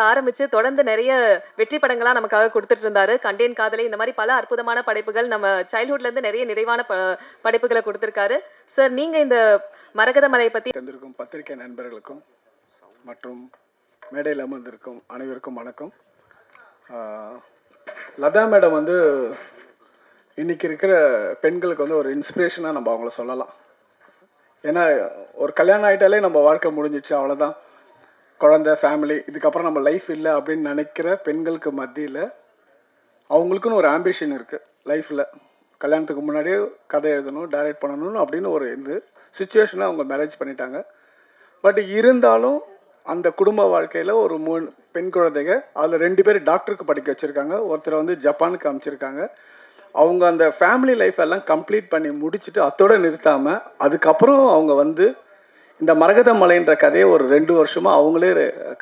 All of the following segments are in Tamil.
ஆரம்பிச்சு தொடர்ந்து நிறைய வெற்றி படங்களா நமக்காக கொடுத்துட்டு இருந்தாரு. கண்டேன் காதலை இந்த மாதிரி பல அற்புதமான படைப்புகள் நம்ம சைல்ட்ஹுட்ல இருந்து நிறைய நிறைவான படைப்புகளை கொடுத்திருக்காரு. சார் நீங்க இந்த மரகத மலையை பத்தி தந்திருக்கும் பத்திரிகை நண்பர்களுக்கும் மற்றும் மேடையில் அமர்ந்திருக்கும் அனைவருக்கும் வணக்கம். லதா மேடம் வந்து இன்னைக்கு இருக்கிற பெண்களுக்கு வந்து ஒரு இன்ஸ்பிரேஷனாக நம்ம அவங்கள சொல்லலாம். ஏன்னா ஒரு கல்யாணம் ஆகிட்டாலே நம்ம வாழ்க்கை முடிஞ்சிச்சு, அவ்வளோதான், குழந்தை, ஃபேமிலி, இதுக்கப்புறம் நம்ம லைஃப் இல்லை அப்படின்னு நினைக்கிற பெண்களுக்கு மத்தியில் அவங்களுக்குன்னு ஒரு ஆம்பிஷன் இருக்குது லைஃப்பில். கல்யாணத்துக்கு முன்னாடியே கதை எழுதணும், டைரக்ட் பண்ணணும் அப்படின்னு ஒரு சுச்சுவேஷனை அவங்க மேரேஜ் பண்ணிட்டாங்க. பட் இருந்தாலும் அந்த குடும்ப வாழ்க்கையில் ஒரு 3 பெண் குழந்தைங்க, அதில் 2 பேர் டாக்டருக்கு படிக்க வச்சுருக்காங்க, ஒருத்தரை வந்து ஜப்பானுக்கு அமைச்சிருக்காங்க. அவங்க அந்த ஃபேமிலி லைஃப் எல்லாம் கம்ப்ளீட் பண்ணி முடிச்சுட்டு அத்தோடு நிறுத்தாமல் அதுக்கப்புறம் அவங்க வந்து இந்த மரகத மலைன்ற கதையை ஒரு 2 வருஷமாக அவங்களே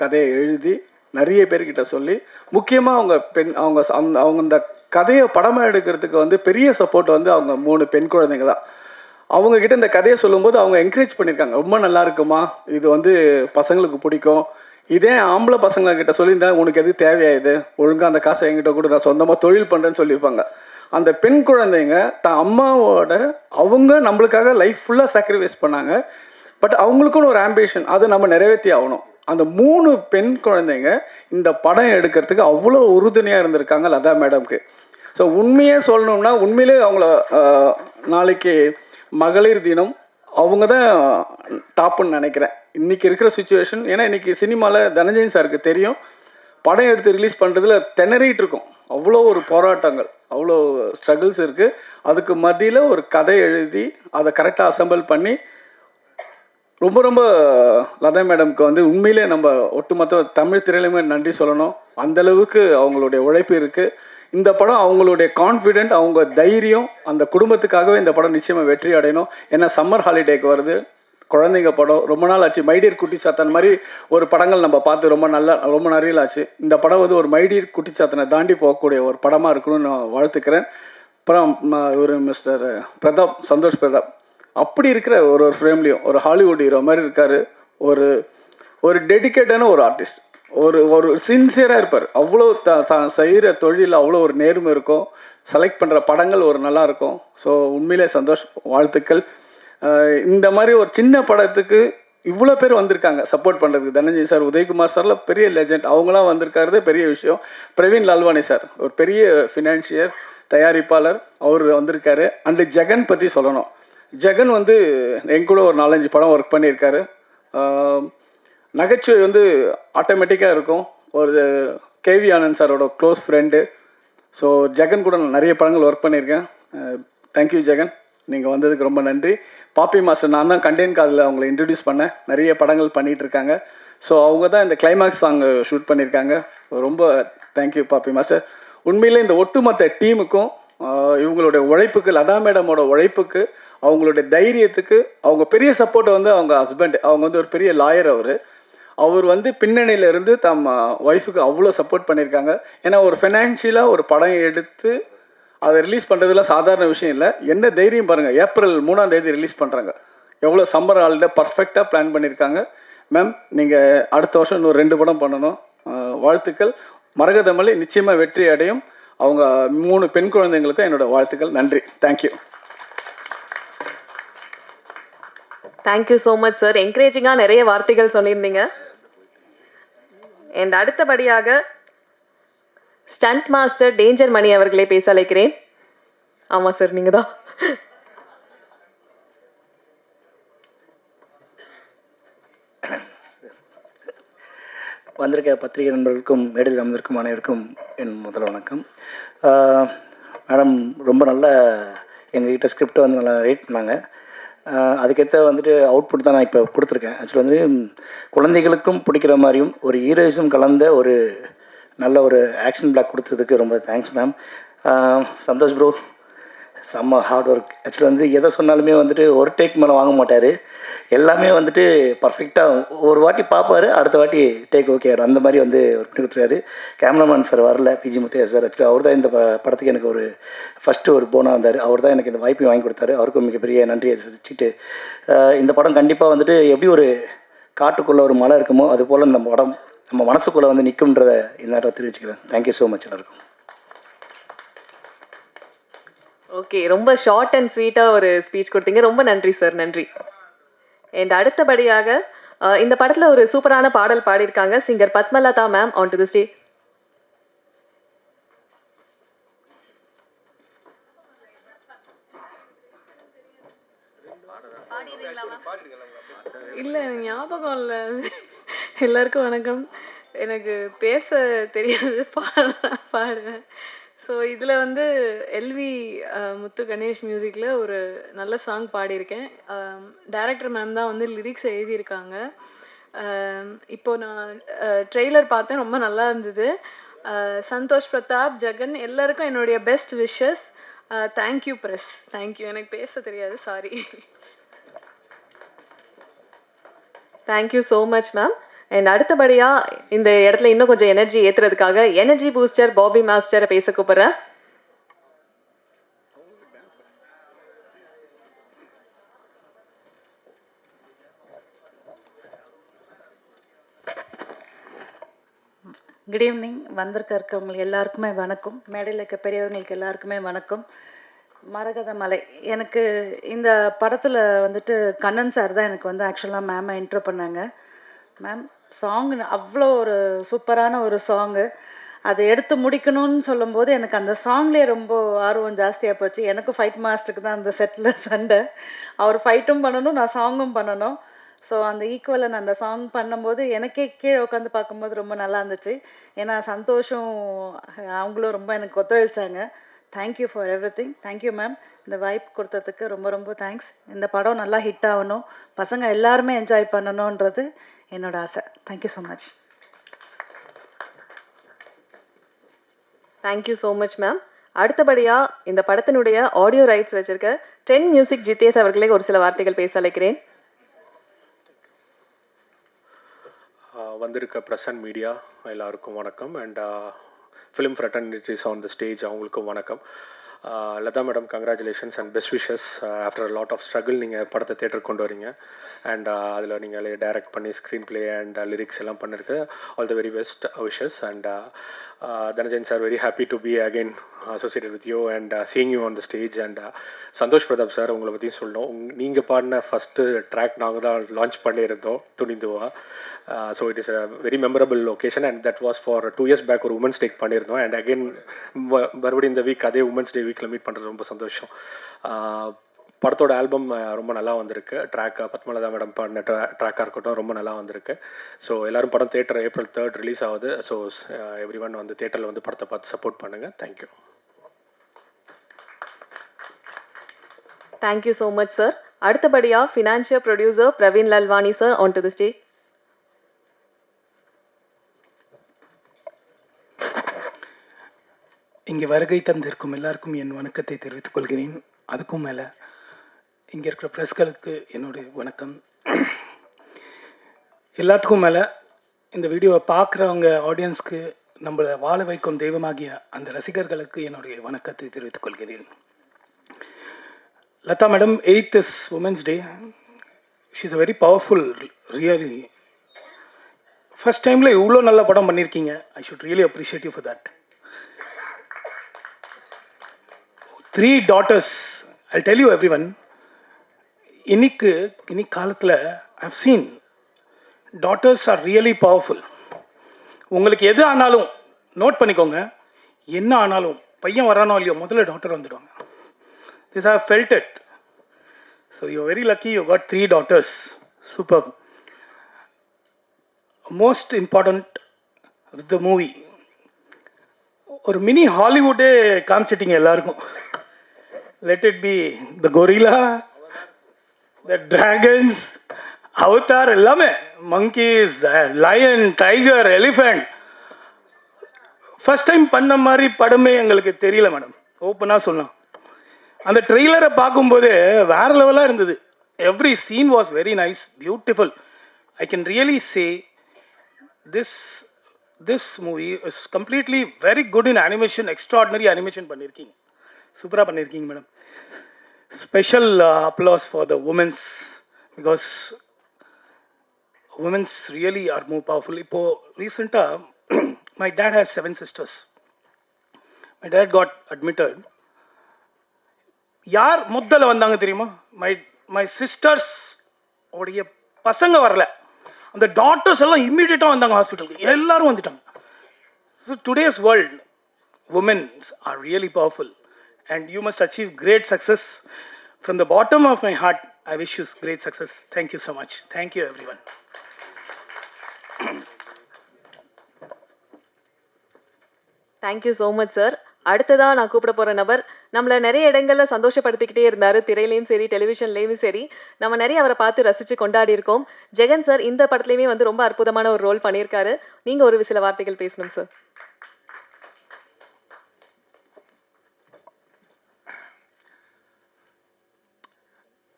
கதையை எழுதி நிறைய பேர்கிட்ட சொல்லி, முக்கியமாக அவங்க இந்த கதையை படமாக எடுக்கிறதுக்கு வந்து பெரிய சப்போர்ட் வந்து அவங்க 3 பெண் குழந்தைங்க தான். அவங்கக்கிட்ட இந்த கதையை சொல்லும்போது அவங்க என்கரேஜ் பண்ணியிருக்காங்க, ரொம்ப நல்லா இருக்குமா, இது வந்து பசங்களுக்கு பிடிக்கும், இதே ஆம்பளை பசங்கக்கிட்ட சொல்லியிருந்தா உனக்கு எது தேவையாயுது, ஒழுங்காக அந்த காசை என்கிட்ட கூட நான் சொந்தமாக தொழில் பண்ணுறேன்னு சொல்லியிருப்பாங்க. அந்த பெண் குழந்தைங்க தான் அம்மாவோட அவங்க நம்மளுக்காக லைஃப் ஃபுல்லாக சாக்ரிஃபைஸ் பண்ணாங்க. பட் அவங்களுக்குன்னு ஒரு ஆம்பிஷன், அதை நம்ம நிறைவேற்றி ஆகணும். அந்த 3 பெண் குழந்தைங்க இந்த படம் எடுக்கிறதுக்கு அவ்வளோ உறுதுணையாக இருந்திருக்காங்க லதா மேடம்க்கு. ஸோ உண்மையே சொல்லணும்னா உண்மையிலே அவங்கள நாளைக்கு மகளிர் தினம் அவங்க தான் டாப்புன்னு நினைக்கிறேன் இன்றைக்கி இருக்கிற சுச்சுவேஷன். ஏன்னா இன்றைக்கி சினிமாவில் தனஞ்சயன் சாருக்கு தெரியும், படம் எடுத்து ரிலீஸ் பண்ணுறதுல திணறிட்டு இருக்கும், அவ்வளோ ஒரு போராட்டங்கள், அவ்வளோ ஸ்ட்ரகிள்ஸ் இருக்குது. அதுக்கு மத்தியில் ஒரு கதை எழுதி அதை கரெக்டாக அசம்பிள் பண்ணி ரொம்ப ரொம்ப லதா மேடம்க்கு வந்து உண்மையிலே நம்ம ஒட்டுமொத்த தமிழ் திரையிலுமே நன்றி சொல்லணும். அந்தளவுக்கு அவங்களுடைய உழைப்பு இருக்குது. இந்த படம் அவங்களுடைய கான்ஃபிடென்ட், அவங்க தைரியம், அந்த குடும்பத்துக்காகவே இந்த படம் நிச்சயமாக வெற்றி அடையணும். ஏன்னா சம்மர் ஹாலிடேக்கு வருது, குழந்தைங்க படம், ரொம்ப நாள் ஆச்சு. மைடியர் குட்டிச்சாத்தன் மாதிரி ஒரு படங்கள் நம்ம பார்த்து ரொம்ப நிறைய ஆச்சு. இந்த படம் வந்து ஒரு மைடியர் குட்டிச்சாத்தனை தாண்டி போகக்கூடிய ஒரு படமாக இருக்கணும்னு நான் வாழ்த்துக்கிறேன். அப்புறம் ஒரு மிஸ்டர் பிரதாப், சந்தோஷ் பிரதாப், அப்படி இருக்கிற ஒரு ஃப்ரேம்லேயும் ஒரு ஹாலிவுட் ஹீரோ மாதிரி இருக்கார். ஒரு டெடிக்கேட்டான ஒரு ஆர்டிஸ்ட், ஒரு சின்சியராக இருப்பார். அவ்வளோ தான் செய்கிற தொழில் அவ்வளோ ஒரு நேர்மை இருக்கும், செலக்ட் பண்ணுற படங்கள் ஒரு நல்லா இருக்கும். ஸோ உண்மையிலே சந்தோஷ், வாழ்த்துக்கள். இந்த மாதிரி ஒரு சின்ன படத்துக்கு இவ்வளோ பேர் வந்திருக்காங்க சப்போர்ட் பண்ணுறதுக்கு. தனஞ்சய் சார், உதயகுமார் சார்லாம் பெரிய லெஜண்ட், அவங்களாம் வந்திருக்காருதே பெரிய விஷயம். பிரவீன் லால்வானி சார் ஒரு பெரிய ஃபினான்ஷியர், தயாரிப்பாளர், அவர் வந்திருக்காரு. அண்டு ஜெகன் பற்றி சொல்லணும். ஜெகன் வந்து என் கூட ஒரு 4-5 படம் ஒர்க் பண்ணியிருக்காரு. நகைச்சுவை வந்து ஆட்டோமேட்டிக்காக இருக்கும். ஒரு கேவி ஆனந்த் சாரோட க்ளோஸ் ஃப்ரெண்டு. ஸோ ஜெகன் கூட நான் நிறைய படங்கள் ஒர்க் பண்ணியிருக்கேன். தேங்க்யூ ஜெகன், நீங்கள் வந்ததுக்கு ரொம்ப நன்றி. பாப்பி மாஸ்டர், நான் தான் கண்டேன் காதில் அவங்கள இன்ட்ரடியூஸ் பண்ணேன், நிறைய படங்கள் பண்ணிகிட்ருக்காங்க. ஸோ அவங்க தான் இந்த கிளைமேக்ஸ் சாங் ஷூட் பண்ணியிருக்காங்க. ரொம்ப தேங்க்யூ பாப்பி மாஸ்டர். உண்மையிலே இந்த ஒட்டுமொத்த டீமுக்கும் இவங்களுடைய உழைப்புக்கு, லதா மேடமோட உழைப்புக்கு, அவங்களுடைய தைரியத்துக்கு, அவங்க பெரிய சப்போர்ட்டை வந்து அவங்க ஹஸ்பண்ட், அவங்க வந்து ஒரு பெரிய லாயர், அவர் வந்து பின்னணியிலேருந்து தம் ஒய்ஃபுக்கு அவ்வளோ சப்போர்ட் பண்ணியிருக்காங்க. ஏன்னா ஒரு ஃபினான்ஷியலாக ஒரு படம் எடுத்து அதை ரிலீஸ் பண்ணுறதுலாம் சாதாரண விஷயம் இல்லை. என்ன தைரியம் பாருங்கள், ஏப்ரல் 3ஆம் தேதி ரிலீஸ் பண்ணுறாங்க. எவ்வளோ சம்மர் ஹாலிடே பர்ஃபெக்டாக பிளான் பண்ணியிருக்காங்க. மேம், நீங்கள் அடுத்த வருஷம் இன்னொரு 2 படம் பண்ணணும். வாழ்த்துக்கள். மரகத மலை நிச்சயமாக வெற்றி அடையும். அவங்க 3 பெண் குழந்தைங்களுக்கும் என்னோடய வாழ்த்துக்கள். நன்றி. Thank you. Thank you so much sir. என்கரேஜிங்காக நிறைய வார்த்தைகள் சொல்லியிருந்தீங்க. அண்ட் அடுத்தபடியாக ஸ்டண்ட் மாஸ்டர் டேஞ்சர் மணி அவர்களே பேச அழைக்கிறேன். ஆமாம் சார், நீங்கள் தான். வந்திருக்க பத்திரிகை நண்பர்களுக்கும் மேடையில் அமர்ந்திருக்கும் அனைவருக்கும் என் முதல் வணக்கம். மேடம் ரொம்ப நல்ல எங்ககிட்ட ஸ்கிரிப்டை வந்து நல்லா ரைட் பண்ணாங்க. அதுக்கேற்ற வந்துட்டு அவுட்புட் தான் நான் இப்போ கொடுத்துருக்கேன். ஆக்சுவலி வந்து குழந்தைகளுக்கும் பிடிக்கிற மாதிரியும் ஒரு ஹீரோயிசம் கலந்த ஒரு நல்ல ஒரு ஆக்ஷன் பிளாக் கொடுத்ததுக்கு ரொம்ப தேங்க்ஸ் மேம். சந்தோஷ் ப்ரோ, செம்ம ஹார்ட் ஒர்க். ஆக்சுவலி வந்து எதை சொன்னாலுமே வந்துட்டு ஒரு டேக் மேலே வாங்க மாட்டார். எல்லாமே வந்துட்டு பர்ஃபெக்டாக ஒரு வாட்டி பார்ப்பார், அடுத்த வாட்டி டேக் ஓகே ஆகிடும். அந்த மாதிரி வந்து ஒர்க் பண்ணி கொடுத்துருக்காரு. கேமராமேன் சார் வரல, பிஜி முத்தையா சார். ஆக்சுவலி அவர் தான் இந்த படத்துக்கு எனக்கு ஒரு ஃபஸ்ட்டு ஒரு போனாக வந்தார். அவர் தான் எனக்கு இந்த வாய்ப்பையும் வாங்கி கொடுத்தாரு. அவருக்கும் மிகப்பெரிய நன்றியை வச்சுட்டு இந்த படம் கண்டிப்பாக வந்துட்டு எப்படி ஒரு காட்டுக்குள்ளே ஒரு மலை இருக்குமோ அதுபோல் இந்த படம் நம்ம மனசுக்குள்ளே வந்து நிற்கும்ன்றத இந்த நேரத்தில் தெரிவிச்சுக்கிறேன். தேங்க்யூ ஸோ மச் எல்லாருக்கும். ஓகே, ரொம்ப ஷார்ட் அண்ட் ஸ்வீட்டாக ஒரு ஸ்பீச் கொடுத்தீங்க. ரொம்ப நன்றி சார், நன்றி. அண்ட் அடுத்தபடியாக இந்த படத்தில் ஒரு சூப்பரான பாடல் பாடியிருக்காங்க singer Padmalatha ma'am. On to the stage. இல்லை, எனக்கு ஞாபகம் இல்லை. எல்லாருக்கும் வணக்கம். எனக்கு பேச தெரியாது, பாடுவேன். ஸோ இதில் வந்து எல்வி முத்து கணேஷ் மியூசிக்கில் ஒரு நல்ல சாங் பாடியிருக்கேன். டைரக்டர் மேம் தான் வந்து லிரிக்ஸ் எழுதியிருக்காங்க. இப்போது நான் ட்ரெய்லர் பார்த்தேன், ரொம்ப நல்லா இருந்தது. சந்தோஷ் பிரதாப், ஜெகன் எல்லாருக்கும் என்னுடைய best wishes. Thank you press, thank you. எனக்கு பேச தெரியாது, sorry. Thank you so much ma'am. And அடுத்தபடியாக இந்த இடத்துல இன்னும் கொஞ்சம் எனர்ஜி ஏற்றுறதுக்காக எனர்ஜி பூஸ்டர் பாபி மாஸ்டரை பேச கூப்பிட்றேன். Good evening. இருக்கவங்களுக்கு எல்லாருக்குமே வணக்கம். மேடையில் இருக்க பெரியவங்களுக்கு எல்லாருக்குமே வணக்கம். மரகத மலை, எனக்கு இந்த படத்தில் வந்துட்டு கண்ணன் சார் தான் எனக்கு வந்து ஆக்சுவலாக மேமை இன்ட்ரோ பண்ணாங்க. மேம், சாங் அவ்வளோ ஒரு சூப்பரான ஒரு சாங்கு. அதை எடுத்து முடிக்கணும்னு சொல்லும்போது எனக்கு அந்த சாங்லேயே ரொம்ப ஆர்வம் ஜாஸ்தியாக போச்சு. எனக்கும் ஃபைட் மாஸ்டருக்கு தான் அந்த செட்டில் சண்டை. அவர் ஃபைட்டும் பண்ணணும், நான் சாங்கும் பண்ணணும். ஸோ அந்த ஈக்குவலன் அந்த சாங் பண்ணும்போது எனக்கே கீழே உட்காந்து பார்க்கும்போது ரொம்ப நல்லா இருந்துச்சு. ஏன்னா சந்தோஷம் அவங்களும் ரொம்ப எனக்கு ஒத்துழைச்சாங்க. Thank you for everything. Thank you ma'am, இந்த வாய்ப்பு கொடுத்ததுக்கு ரொம்ப ரொம்ப தேங்க்ஸ். இந்த படம் நல்லா ஹிட் ஆகணும், பசங்க எல்லாருமே என்ஜாய் பண்ணணுன்றது என்னோட ஆசை. Thank you so much. Thank you so much ma'am. அடுத்தபடியாக இந்த படத்தினுடைய ஆடியோ ரைட்ஸ் வச்சிருக்க ட்ரெண்ட் மியூசிக் ஜிதேஷ் அவர்களே ஒரு சில வார்த்தைகள் பேச அழைக்கிறேன். வந்திருக்க ப்ரெஸ் அண்ட் மீடியா எல்லாருக்கும் வணக்கம். And film fraternities on the stage அவங்களுக்கும் வணக்கம். Latha madam, congratulations and best wishes. After lot of struggle நீங்கள் படத்தை தேட்டருக்கு கொண்டு வரீங்க. அண்ட் அதில் நீங்கள் டைரக்ட் பண்ணி ஸ்க்ரீன் பிளே அண்ட் லிரிக்ஸ் எல்லாம் பண்ணிருக்கு. All the very best wishes. And Dhanajan sir, very happy to be again associated with you and seeing you on the stage. And Santhosh Prathap sir, உங்களை பற்றியும் சொல்லணும். நீங்கள் பாடின ஃபஸ்ட்டு ட்ராக் நாங்கள் தான் லான்ச் பண்ணியிருந்தோம், Thunindhuva. So it is a very memorable location. And that was for 2 years back ஒரு உமன்ஸ் டேக் பண்ணியிருந்தோம். அண்ட் அகெயின் மறுபடியும் இந்த வீக் அதே உமன்ஸ் டே வீக்கில் மீட் பண்ணுறது ரொம்ப சந்தோஷம். படத்தோட ஆல்பம் ரொம்ப நல்லா வந்திருக்கு. ட்ராக் பத்மலதா மேடம் பாடின ட்ராக்காக இருக்கட்டும், ரொம்ப நல்லா வந்திருக்கு. ஸோ எல்லோரும் படம் தேட்டர் April 3rd ரிலீஸ் ஆகுது. ஸோ எவ்ரி ஒன் வந்து தேட்டரில் வந்து படத்தை பார்த்து சப்போர்ட் பண்ணுங்கள். Thank you. Thank you so much sir. அடுத்தபடியாக financial producer Praveen Lalwani sir, on to the stage. இங்கே வருகை தந்திருக்கும் எல்லாருக்கும் என் வணக்கத்தை தெரிவித்துக் கொள்கிறேன். அதுக்கும் மேலே இங்கே இருக்கிற ப்ரெஸ்களுக்கு என்னுடைய வணக்கம். எல்லாத்துக்கும் மேலே இந்த வீடியோவை பார்க்குறவங்க ஆடியன்ஸ்க்கு, நம்மளை வாழ வைக்கும் தெய்வமாகிய அந்த ரசிகர்களுக்கு என்னுடைய வணக்கத்தை தெரிவித்துக் கொள்கிறேன். Latha madam, 8th is Women's Day. She is a very powerful, really. First டைமில் இவ்வளோ நல்ல படம் பண்ணியிருக்கீங்க. I should really appreciate you for that. 3 daughters. I'll tell you everyone, இன்னி காலத்தில் I've seen daughters are really powerful. உங்களுக்கு எது ஆனாலும் நோட் பண்ணிக்கோங்க, என்ன ஆனாலும் பையன் வரானோ இல்லையோ முதல்ல டாட்டர் வந்துடுவாங்க. This I have felt it. So you're very lucky you got 3 daughters. Superb. Most important with the movie, ஒரு மினி ஹாலிவுட்டே காமிச்சிட்டிங்க எல்லாருக்கும். Let it be the gorilla, the dragons, avatar, எல்லாமே, monkeys, lion, tiger, elephant. First time பண்ண மாதிரி படமே எங்களுக்கு தெரியல மேடம், ஓப்பனாக சொல்லலாம். அந்த ட்ரெய்லரை பார்க்கும்போது வேற லெவலாக இருந்தது. Every scene was very nice, beautiful. I can really say this movie is completely very good in animation. Extraordinary animation பண்ணியிருக்கீங்க, சூப்பராக பண்ணியிருக்கீங்க madam. Special applause for the women's, because women's really are more powerful. இப்போ ரீசெண்டாக my dad has 7 sisters. My dad got admitted. யார் முதல்ல வந்தாங்க தெரியுமா? my sisters உடைய பசங்க வரல, அந்த டாக்டர்ஸ் எல்லாம் இம்மீடியட்டாக வந்தாங்க ஹாஸ்பிட்டலுக்கு, எல்லாரும் வந்துட்டாங்க. So today's world women are really powerful and you must achieve great success. From the bottom of my heart, I wish you great success. Thank you so much. Thank you everyone. Thank you so much sir. அடுத்ததாக நான் கூப்பிட போகிற நபர் நம்மளை நிறைய இடங்களில் சந்தோஷப்படுத்திக்கிட்டே இருந்தார், திரையிலையும் சரி டெலிவிஷன்லேயும் சரி. நம்ம நிறைய அவரை பார்த்து ரசித்து கொண்டாடி இருக்கோம். ஜெகன் சார் இந்த படத்துலையுமே வந்து ரொம்ப அற்புதமான ஒரு ரோல் பண்ணியிருக்காரு. நீங்கள் ஒரு சில வார்த்தைகள் பேசணும் சார்.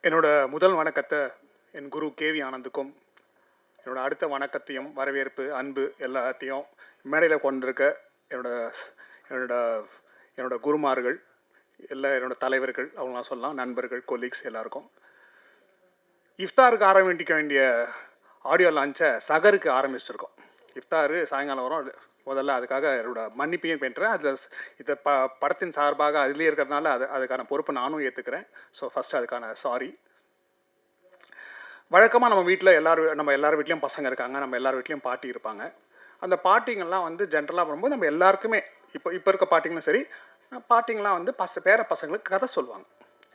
என்னோட முதல் வணக்கத்தை என் குரு கேவி ஆனந்துக்கும், என்னோட அடுத்த வணக்கத்தையும் வரவேற்பு அன்பு எல்லாத்தையும் மேடையில் கொண்டிருக்க என்னோட என்னோட என்னோட குருமார்கள் என்னோட தலைவர்கள் அவங்களாம் சொல்லலாம், நண்பர்கள், கொலீக்ஸ் எல்லாருக்கும். இஃப்தாருக்கு ஆரம்பிக்க வேண்டிய ஆடியோ லான்ச்சை சகருக்கு ஆரம்பிச்சிருக்கோம். இஃப்தாரு சாயங்காலம் வரும். முதல்ல அதுக்காக என்னோட மன்னிப்பையும் பெற்றேன். அதில் இதை படத்தின் சார்பாக அதுலேயே இருக்கிறதுனால அதுக்கான பொறுப்பு நானும் ஏற்றுக்கிறேன். ஸோ ஃபஸ்ட்டு அதுக்கான சாரி. வழக்கமாக நம்ம வீட்டில் நம்ம எல்லார் வீட்லேயும் பசங்க இருக்காங்க, நம்ம எல்லார் வீட்லேயும் பாட்டி இருப்பாங்க. அந்த பாட்டிங்கெல்லாம் வந்து ஜென்ரலாக வரும்போது நம்ம எல்லாருக்குமே இப்போ இருக்க பாட்டிங்களும் சரி, பாட்டிங்கெலாம் வந்து பேர பசங்களுக்கு கதை சொல்லுவாங்க.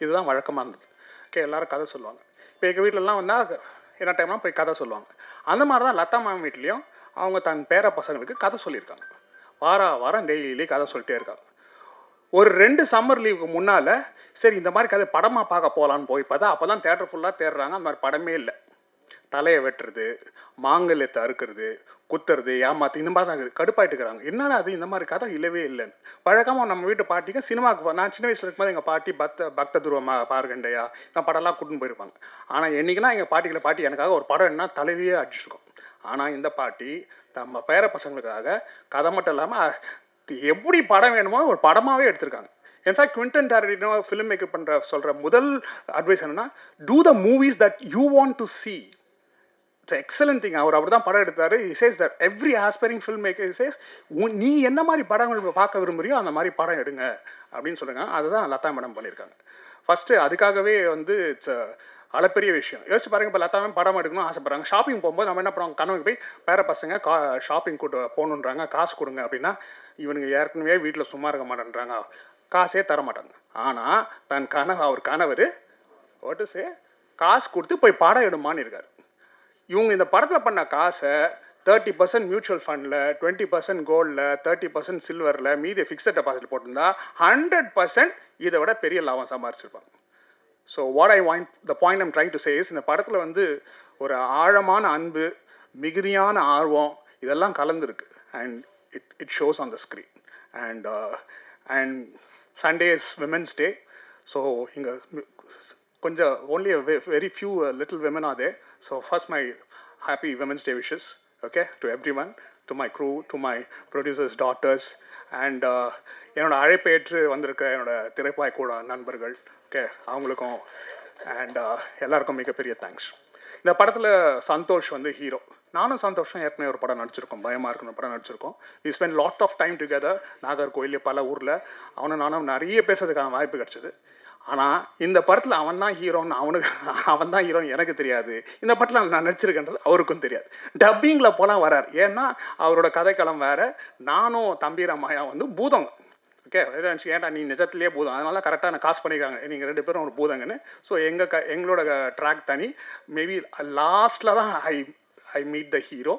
இதுதான் வழக்கமாக இருந்தது. ஓகே, எல்லோரும் கதை சொல்லுவாங்க. இப்போ எங்கள் வீட்டிலலாம் வந்தால் என்ன டைம்லாம் போய் கதை சொல்லுவாங்க. அந்த மாதிரி தான் லதா மேம் வீட்லேயும் அவங்க தன் பேர பசங்களுக்கு கதை சொல்லியிருக்காங்க. வாரம் டெய்லி கதை சொல்லிட்டே இருக்காங்க. ஒரு 2 சம்மர் லீவுக்கு முன்னால் சரி இந்த மாதிரி கதை படமாக பார்க்க போகலான்னு போய் பார்த்தா அப்போ தான் தேட்டர் ஃபுல்லாக தேடுறாங்க. அந்த மாதிரி படமே இல்லை. தலையை வெட்டுறது, மாங்கல்யத்தை அறுக்கிறது, குத்துறது, ஏமாத்து, இந்த மாதிரி தான் கடுப்பாயிட்டு இருக்கிறாங்க. என்னடா அது, இந்த மாதிரி கதை இல்லவே இல்லைன்னு. வழக்கமாக நம்ம வீட்டு பாட்டிக்கு சினிமாவுக்கு நான் சின்ன வயசில் இருக்கும்போது எங்கள் பாட்டி பக்த துருவமா பார்கண்டையா நான் படம்லாம் கூட்டின்னு போயிருப்பாங்க. ஆனால் என்றைக்குன்னா எங்கள் பாட்டி எனக்காக ஒரு படம் என்ன தலைவியே அடிச்சிருக்கோம். ஆனால் இந்த பாட்டி நம்ம பேர பசங்களுக்காக கதை மட்டும் இல்லாமல் எப்படி படம் வேணுமோ ஒரு படமாகவே எடுத்திருக்காங்க. In fact Quentin Tarantino filmmaker சொல்கிற முதல் அட்வைஸ் என்னென்னா, do the movies that you want to see. It's excellent thing. அவர் அப்படி தான் படம் எடுத்தார். he says that every aspiring filmmaker says நீ என்ன மாதிரி படங்கள் பார்க்க விரும்புறியோ அந்த மாதிரி படம் எடுங்க அப்படின்னு சொல்லுங்க. அதுதான் லதா மேடம் பண்ணியிருக்காங்க. ஃபஸ்ட்டு அதுக்காகவே வந்து இட்ஸ் அளப்பெரிய விஷயம். யோசிச்சு பாருங்க, இப்போ லதா மேம் படம் எடுக்கணும்னு ஆசைப்படுறாங்க. ஷாப்பிங் போகும்போது நம்ம என்ன பண்ணுறோம், கனவுக்கு போய் பேர பசங்க ஷாப்பிங் கூட்டு போகணுன்றாங்க, காசு கொடுங்க அப்படின்னா இவனுங்க ஏற்கனவே வீட்டில் சும்மா இருக்க மாட்டேன்றாங்க, காசே தர மாட்டாங்க. ஆனால் அவர் கணவர் ஓட்டுசே காசு கொடுத்து போய் படம் எடுமான்னு இருக்கார். இவங்க இந்த படத்தில் பண்ண காசை 30% மியூச்சுவல் ஃபண்டில், 20% கோல்டில், 30% சில்வரில், மீதி ஃபிக்ஸட் டெபாசிட் போட்டிருந்தா 100% இதை விட பெரிய லாபம் சம்பாரிச்சிருப்பாங்க. So the point I'm trying to say is, இந்த படத்தில் வந்து ஒரு ஆழமான அன்பு, மிகுதியான ஆர்வம் இதெல்லாம் கலந்துருக்கு. And it shows on the screen. And Sunday is women's day. So இங்கே கொஞ்சம் only a very few little women are there. So first my happy Women's Day wishes, okay, to everyone, to my crew, to my producers' daughters, and என்னோட அழைப்பேற்று வந்திருக்க என்னோட திரைப்பாய் கூட நண்பர்கள், ஓகே, அவங்களுக்கும் அண்ட் எல்லாருக்கும் மிகப்பெரிய தேங்க்ஸ். இந்த படத்தில் சந்தோஷ் வந்து ஹீரோ. நானும் சந்தோஷம் ஏற்கனவே ஒரு படம் நடிச்சிருக்கோம், பயமாக இருக்குன்னு படம் நடிச்சிருக்கோம். We spend lot of time together. Nagercoil, பல ஊரில் நானும் நிறைய பேசுறதுக்கான வாய்ப்பு கிடச்சிது. ஆனால் இந்த படத்தில் அவன் தான் ஹீரோன்னு எனக்கு தெரியாது. இந்த படத்தில் நான் நடிச்சிருக்கேன்றது அவருக்கும் தெரியாது. டப்பிங்கில் போலாம் வரார். ஏன்னா அவரோட கதைக்களம் வேறு. நானும் தம்பிராமாயா வந்து பூதங்க. ஓகே, ஏன்டா நீ நிஜத்துலேயே பூதம், அதனால கரெக்டாக நான் காசு பண்ணியிருக்காங்க, நீங்கள் 2 பேரும் ஒரு பூதங்கன்னு. ஸோ எங்களோட ட்ராக் தனி. மேபி லாஸ்ட்டில் தான் ஐ மீட் த ஹீரோ.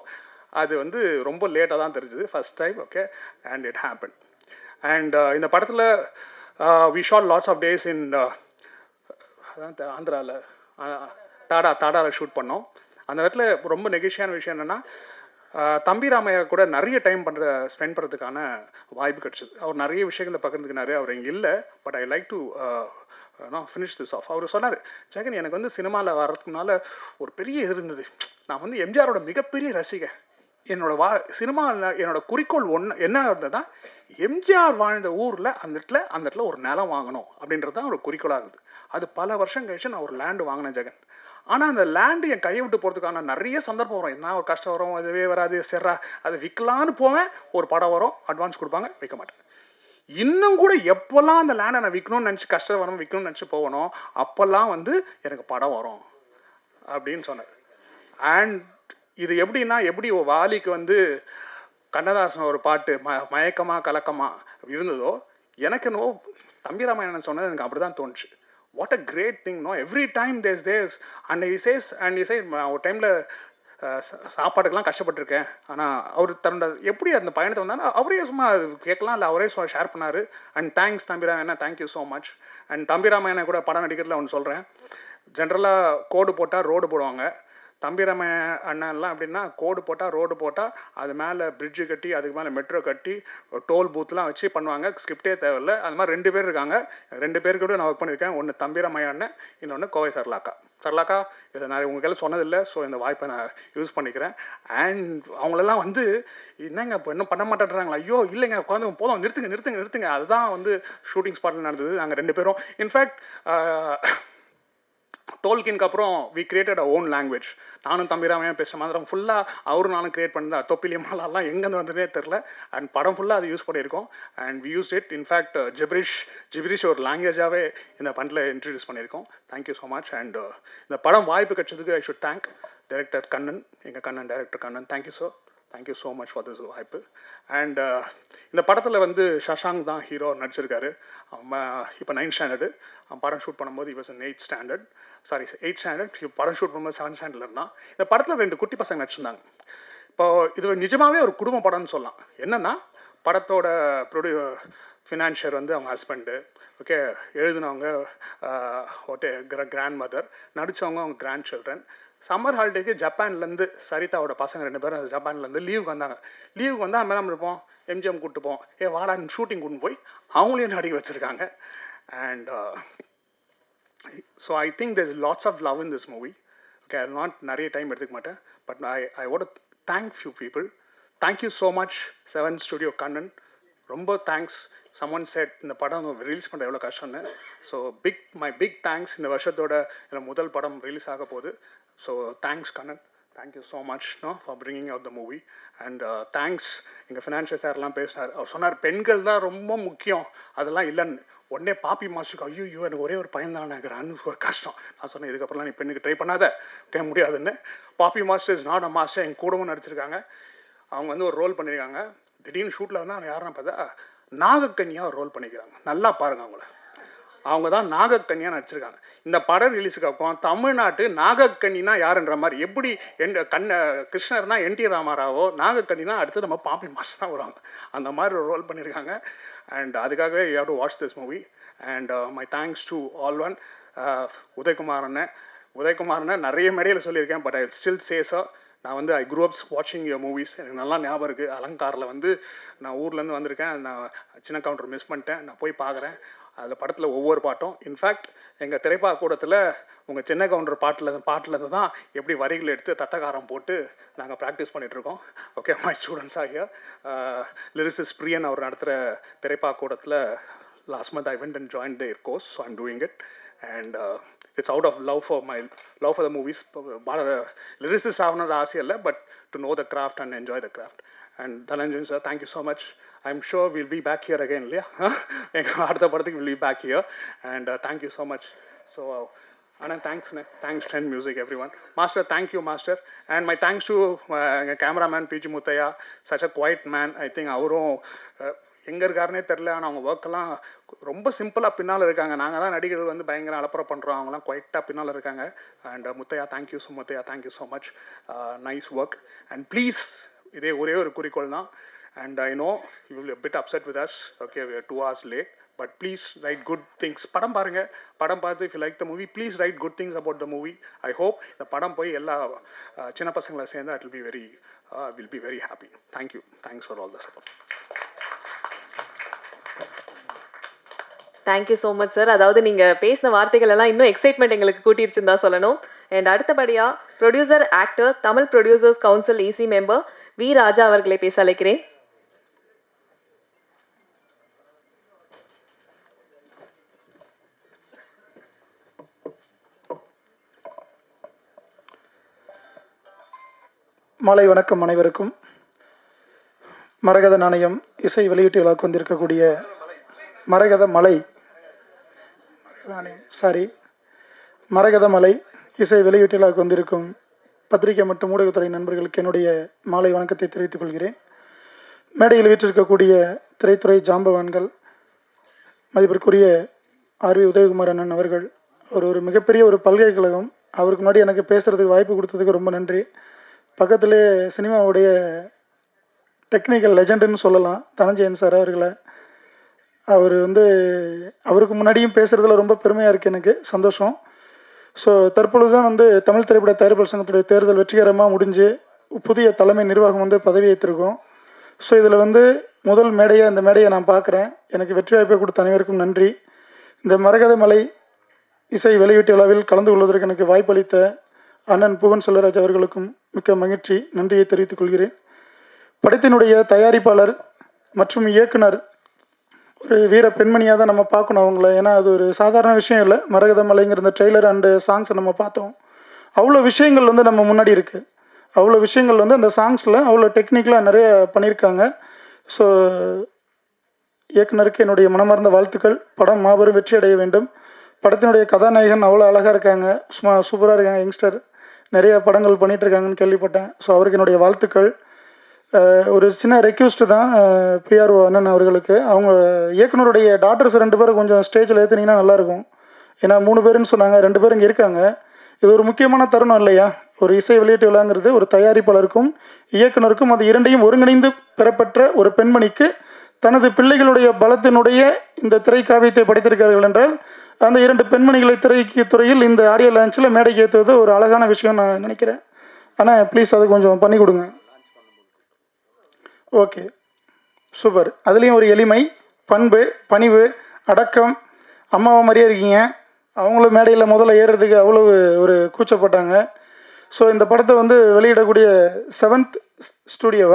அது வந்து ரொம்ப லேட்டாக தான் தெரிஞ்சுது first time. Okay, and it happen. And இந்த படத்தில் we shot lots of days in ஆந்திராவில் தாடாவில் ஷூட் பண்ணோம். அந்த இடத்துல ரொம்ப நெகிழ்ச்சியான விஷயம் என்னென்னா, தம்பிராமையா கூட நிறைய டைம் ஸ்பெண்ட் பண்ணுறதுக்கான வாய்ப்பு கிடச்சிது. அவர் நிறைய விஷயங்களை பகிர்ந்துக்கினாரு. அவர் இங்கே இல்லை, but I like to finish this off. அவர் சொன்னார், ஜெகன் எனக்கு வந்து சினிமாவில் வர்றதுக்குனால ஒரு பெரிய இது இருந்தது. நான் வந்து எம்ஜிஆரோட மிகப்பெரிய ரசிகன். என்னோட சினிமாவில் என்னோட குறிக்கோள் என்ன இருந்ததுன்னா, எம்ஜிஆர் வாழ்ந்த ஊரில் அந்த இடத்துல ஒரு நிலம் வாங்கணும் அப்படின்றது தான் ஒரு குறிக்கோளாக இருந்தது. அது பல வருஷம் கழிச்சு நான் ஒரு லேண்டு வாங்கினேன் ஜெகன். ஆனால் அந்த லேண்டு என் கையை விட்டு போகிறதுக்கான நிறைய சந்தர்ப்பம் வரும். என்ன ஒரு கஷ்டம் வரும், அதுவே வராது, சரிடா அது விற்கலான்னு போவேன், ஒரு படம் வரும், அட்வான்ஸ் கொடுப்பாங்க, விற்க மாட்டேன். இன்னும் கூட எப்போல்லாம் அந்த லேண்டை நான் விற்கணும்னு நினச்சி கஷ்டம் வரும், விற்கணும்னு நினச்சி போகணும், அப்போல்லாம் வந்து எனக்கு படம் வரும் அப்படின்னு சொன்னார். அண்ட் இது எப்படின்னா, எப்படி வாலிக்கு வந்து கண்ணதாசன் ஒரு பாட்டு மயக்கமா கலக்கமா இருந்ததோ, எனக்கு என்னவோ தம்பி ராமாயணன் சொன்னது எனக்கு அப்படி தான் தோணுச்சு. What a great thing no, every time these and he says ஒரு டைமில் சாப்பாட்டுக்கெல்லாம் கஷ்டப்பட்டிருக்கேன். ஆனால் அவர் தன்னோட எப்படி அந்த பயணத்தை வந்தாலும் அவரே சும்மா கேட்கலாம், இல்லை அவரே ஷேர் பண்ணார். And thanks Thambiramayanan, thank you so much. And Thambiramayanan கூட படம் நடிக்கிறதுல ஒன்று சொல்கிறேன். ஜென்ரலாக கோடு போட்டால் ரோடு போடுவாங்க. தம்பிராம அண்ணன்லாம் எப்படின்னா, கோடு போட்டால் ரோடு போட்டால் அது மேலே பிரிட்ஜு கட்டி, அதுக்கு மேலே மெட்ரோ கட்டி, டோல் பூத்லாம் வச்சு பண்ணுவாங்க. ஸ்கிரிப்டே தேவையில்லை. அது மாதிரி 2 பேர் இருக்காங்க. 2 பேருக்கு கூட நான் ஒர்க் பண்ணியிருக்கேன். ஒன்று தம்பிராமையா அண்ணன், இன்னொன்று கோவை சரளாக்கா. சரளாக்கா இதை நான் உங்களுக்கெல்லாம் சொன்னதில்லை, ஸோ இந்த வாய்ப்பை நான் யூஸ் பண்ணிக்கிறேன். அண்ட் அவங்களெல்லாம் வந்து என்னங்க இப்போ இன்னும் பண்ண மாட்டேன்றாங்களா, ஐயோ இல்லைங்க உட்காந்து போதும், நிறுத்துங்க. அதுதான் வந்து ஷூட்டிங் ஸ்பாட்டில் நடந்தது. நாங்கள் 2 பேரும் இன்ஃபேக்ட் டோல்கின்க்கு அப்புறம் we created a own language. நானும் தம்பிராமையாக பேசுகிற மாதிரி ஃபுல்லாக அவரும் நானும் கிரியேட் பண்ணி தொப்பிலியமாலாம் எங்கேருந்து வந்ததுனே தெரில. அண்ட் படம் ஃபுல்லாக அது யூஸ் பண்ணியிருக்கோம். And we use it. In fact gibberish ஒரு லாங்குவேஜாகவே இந்த பண்டில் இன்ட்ரடியூஸ் பண்ணியிருக்கோம். Thank you so much. அண்ட் இந்த படம் வாய்ப்பு கிடைச்சதுக்கு I should thank director Kannan, எங்கள் Kannan director Kannan. Thank you sir, thank you so much for this வாய்ப்பு. அண்ட் இந்த படத்தில் வந்து சஷாங்க் தான் ஹீரோ நடிச்சிருக்காரு. இப்போ 9th ஸ்டாண்டர்டு. படம் ஷூட் பண்ணும்போது he was in 8th standard. படம் ஷூட் பண்ணும்போது 7th ஸ்டாண்டர்டில் இருந்தான். இந்த படத்தில் 2 குட்டி பசங்க நடிச்சிருந்தாங்க. இப்போ இது நிஜமாகவே ஒரு குடும்ப படம்னு சொல்லலாம். என்னென்னா, படத்தோட ஃபினான்ஷியர் வந்து அவங்க ஹஸ்பண்டு, ஓகே, எழுதினவங்க கிராண்ட் மதர், நடித்தவங்க அவங்க கிராண்ட் சில்ட்ரன். சம்மர் ஹாலிடேக்கு ஜப்பான்லேருந்து சரிதாவோட பசங்க 2 பேரும் ஜப்பான்லேருந்து லீவுக்கு வந்தாங்க. லீவுக்கு வந்தால் மேலே இருப்போம், எம்ஜிஎம் கூப்பிட்டு போவோம், வாடான்னு ஷூட்டிங் கூட்டின்னு போய் அவங்களையும் நடிக்க வச்சுருக்காங்க. And so I think there is lots of love in this movie. Okay, I not நிறைய டைம் எடுத்துக்க மாட்டேன். But I want to thank few people. Thank you so much 7 studio Kannan, ரொம்ப தேங்க்ஸ். சம்மன் செட் இந்த படம் ரிலீஸ் பண்ணுற எவ்வளோ கஷ்டம்னு. So my big thanks. இந்த வருஷத்தோட முதல் படம் ரிலீஸ் ஆக போகுது. So thanks Kannan, thank you so much for bringing out the movie. And thanks எங்கள் ஃபினான்ஷியல் சார்லாம் பேசினார். அவர் சொன்னார் பெண்கள் தான் ரொம்ப முக்கியம், அதெல்லாம் இல்லைன்னு. உடனே பாப்பி மாஸ்டருக்கு ஐயோ எனக்கு ஒரே ஒரு பையன் தான் இருக்கிறான்னு ஒரு கஷ்டம். நான் சொன்னேன் இதுக்கப்புறம்லாம் நீ பெண்ணுக்கு ட்ரை பண்ணாத, முடியாதுன்னு. Bobby master is not a master. எங்கள் கூடவும் நடிச்சிருக்காங்க. அவங்க வந்து ஒரு ரோல் பண்ணியிருக்காங்க. திடீர்னு ஷூட்டில் வந்து அவங்க யாருன்னா பார்த்தா நாகக்கன்னியாக ஒரு ரோல் பண்ணிக்கிறாங்க. நல்லா பாருங்கள் அவங்கள. அவங்க தான் நாகக்கன்னியாக நடிச்சிருக்காங்க. இந்த படம் ரிலீஸுக்கு அப்புறம் தமிழ்நாட்டு நாகக்கன்னினா யாருன்ற மாதிரி, எப்படி கிருஷ்ணர்னா என்டி ராமாராவோ, நாகக்கன்னினா அடுத்து நம்ம பாப்பி மாஸ்டர் தான் வருவாங்க. அந்த மாதிரி ஒரு ரோல் பண்ணியிருக்காங்க. அண்ட் அதுக்காகவே you have to watch this movie. And my thanks to all one. Udhayakumar அண்ணன் நிறைய மேடையில் சொல்லியிருக்கேன். But I still say sir, நான் வந்து ஐ க்ரூ அப்ஸ் வாட்சிங் யுவர் மூவிஸ். எனக்கு நல்லா ஞாபகம் இருக்குது. அலங்காரில் வந்து நான் ஊர்லேருந்து வந்திருக்கேன். நான் சின்ன கவுண்டர் மிஸ் பண்ணிட்டேன். நான் போய் பார்க்குறேன். அதில் படத்தில் ஒவ்வொரு பாட்டும், இன்ஃபேக்ட் எங்கள் திரைப்பா கூடத்தில் உங்கள் சின்ன கவுண்டர் பாட்டிலேருந்து தான் எப்படி வரிகள் எடுத்து தத்தகாரம் போட்டு நாங்கள் ப்ராக்டிஸ் பண்ணிகிட்ருக்கோம். ஓகே, மை ஸ்டூடெண்ட்ஸ் ஆகிய லிரிசிஸ் பிரியன் அவர் நடத்துகிற திரைப்பா கூடத்தில் last month I went and joined their course, so I'm doing it. And it's out of love for the movies. Lyricist ஆகணுன்ற ஆசை இல்லை, but to know the craft and enjoy the craft. And Dhananjay sir, thank you so much. I'm sure we'll be back here again, இல்லையா? அடுத்த படத்துக்கு we'll be back here. And thank you so much. So Anand, thanks Trend Music, everyone. Master, thank you Master. And my thanks to cameraman PG Muthaya, such a quiet man. I think அவரும் எங்கே இருக்காருனே தெரில. ஆனால் அவங்க ஒர்க்கெல்லாம் ரொம்ப சிம்பிளாக பின்னால் இருக்காங்க. நாங்கள் தான் நடிகர்கள் வந்து பயங்கர அலப்பறை பண்ணுறோம், அவங்களாம் குவைட்டாக பின்னால் இருக்காங்க. And Muthaiya, thank you so much. Nice work. And please, இதே ஒரே ஒரு குறிக்கோள் தான். And I know you will bit upset with us. Okay, we are 2 hours late. But please write good things. படம் பாருங்கள். படம் பார்த்து if you like the movie, please write good things about the movie. I hope இந்த படம் போய் எல்லா சின்ன பசங்களை சேர்ந்து it will be very happy. Thank you. Thanks for all the support. Thank you so much sir. அதாவது நீங்கள் பேசின வார்த்தைகள் எல்லாம் இன்னும் எக்ஸைட்மெண்ட் எங்களுக்கு கூட்டிருச்சுன்னு தான் சொல்லணும். அண்ட் அடுத்தபடியாக producer, actor, Tamil producers council EC member V Raja அவர்களை பேச அழைக்கிறேன். மாலை வணக்கம் அனைவருக்கும். மரகத நாணயம் இசை வெளியீட்டு விழாவுக்கு வந்திருக்கக்கூடிய மரகத மலை மரகத மலை இசை வெளியீட்டு விழாவுக்கு வந்திருக்கும் பத்திரிகை மற்றும் ஊடகத்துறை நண்பர்களுக்கு என்னுடைய மாலை வணக்கத்தை தெரிவித்துக் கொள்கிறேன். மேடையில் வீற்றிருக்கக்கூடிய திரைத்துறை ஜாம்பவான்கள், மதிப்பிற்குரிய ஆர்வி உதயகுமார் அண்ணன் அவர்கள், அவர் ஒரு மிகப்பெரிய ஒரு பல்கலைக்கழகம். அவருக்கு முன்னாடி எனக்கு பேசுகிறதுக்கு வாய்ப்பு கொடுத்ததுக்கு ரொம்ப நன்றி. பக்கத்திலே சினிமாவுடைய டெக்னிக்கல் லெஜண்டுன்னு சொல்லலாம் தனஞ்சயன் சார் அவர்களை. அவர் அவருக்கு முன்னாடியும் பேசுகிறதுல ரொம்ப பெருமையாக இருக்குது, எனக்கு சந்தோஷம். ஸோ தற்பொழுது தான் தமிழ் திரைப்பட தயாரிப்பாளர் சங்கத்துடைய தேர்தல் வெற்றிகரமாக முடிஞ்சு புதிய தலைமை நிர்வாகம் பதவியேற்றிருக்கோம். ஸோ இதில் முதல் மேடையாக இந்த மேடையை நான் பார்க்குறேன். எனக்கு வெற்றி வாய்ப்பை கொடுத்த அனைவருக்கும் நன்றி. இந்த மரகத மலை இசை வெளியீட்டு விழாவில் கலந்து கொள்வதற்கு எனக்கு வாய்ப்பளித்த அண்ணன் புவன் செல்வராஜ் அவர்களுக்கும் மிக்க மகிழ்ச்சி, நன்றியை தெரிவித்துக் கொள்கிறேன். படத்தினுடைய தயாரிப்பாளர் மற்றும் இயக்குனர் ஒரு வீர பெண்மணியாக தான் நம்ம பார்க்கணும் அவங்கள. ஏன்னா அது ஒரு சாதாரண விஷயம் இல்லை. மரகத மலைங்கிற இந்த ட்ரெய்லர் அண்டு சாங்ஸை நம்ம பார்த்தோம். அவ்வளோ விஷயங்கள் நம்ம முன்னாடி இருக்குது. அவ்வளோ விஷயங்கள் அந்த சாங்ஸில் அவ்வளோ டெக்னிக்கலாக நிறைய பண்ணியிருக்காங்க. ஸோ இயக்குனருக்கு என்னுடைய மனமார்ந்த வாழ்த்துக்கள். படம் மாபெரும் வெற்றி அடைய வேண்டும். படத்தினுடைய கதாநாயகன் அவ்வளோ அழகாக இருக்காங்க, சும்மா சூப்பராக இருக்காங்க. யங்ஸ்டர் நிறைய படங்கள் பண்ணிகிட்ருக்காங்கன்னு கேள்விப்பட்டேன். ஸோ அவருக்கு என்னுடைய வாழ்த்துக்கள். ஒரு சின்ன ரெக்வஸ்ட்டு தான் பிஆர்ஓ அண்ணன் அவர்களுக்கு. அவங்க இயக்குனருடைய டாக்டர்ஸ் 2 பேரும் கொஞ்சம் ஸ்டேஜில் ஏற்றுனீங்கன்னா நல்லாயிருக்கும். ஏன்னா 3 பேருன்னு சொன்னாங்க, 2 பேர் இங்கே இருக்காங்க. இது ஒரு முக்கியமான தருணம் இல்லையா? ஒரு இசை வெளியீட்டு விழாங்கிறது ஒரு தயாரிப்பாளருக்கும் இயக்குனருக்கும் அது இரண்டையும் ஒருங்கிணைந்து பெறப்பட்ட ஒரு பெண்மணிக்கு தனது பிள்ளைகளுடைய பலத்தினுடைய இந்த திரைக்காவியத்தை படைத்திருக்கார்கள் என்றால் அந்த 2 பெண்மணிகளை துறையில் இந்த ஆடியோ லான்ச்சில் மேடைக்கு ஏற்றுவது ஒரு அழகான விஷயம் நான் நினைக்கிறேன். ஆனால் ப்ளீஸ் அது கொஞ்சம் பண்ணி கொடுங்க. Okay, super. அதுலேயும் ஒரு எளிமை, பண்பு, பணிவு, அடக்கம். அம்மாவை மாதிரியே இருக்கீங்க. அவங்களும் மேடையில் முதல்ல ஏறுறதுக்கு அவ்வளோ ஒரு கூச்சப்பட்டாங்க. ஸோ இந்த படத்தை வெளியிடக்கூடிய செவன்த் ஸ்டூடியோ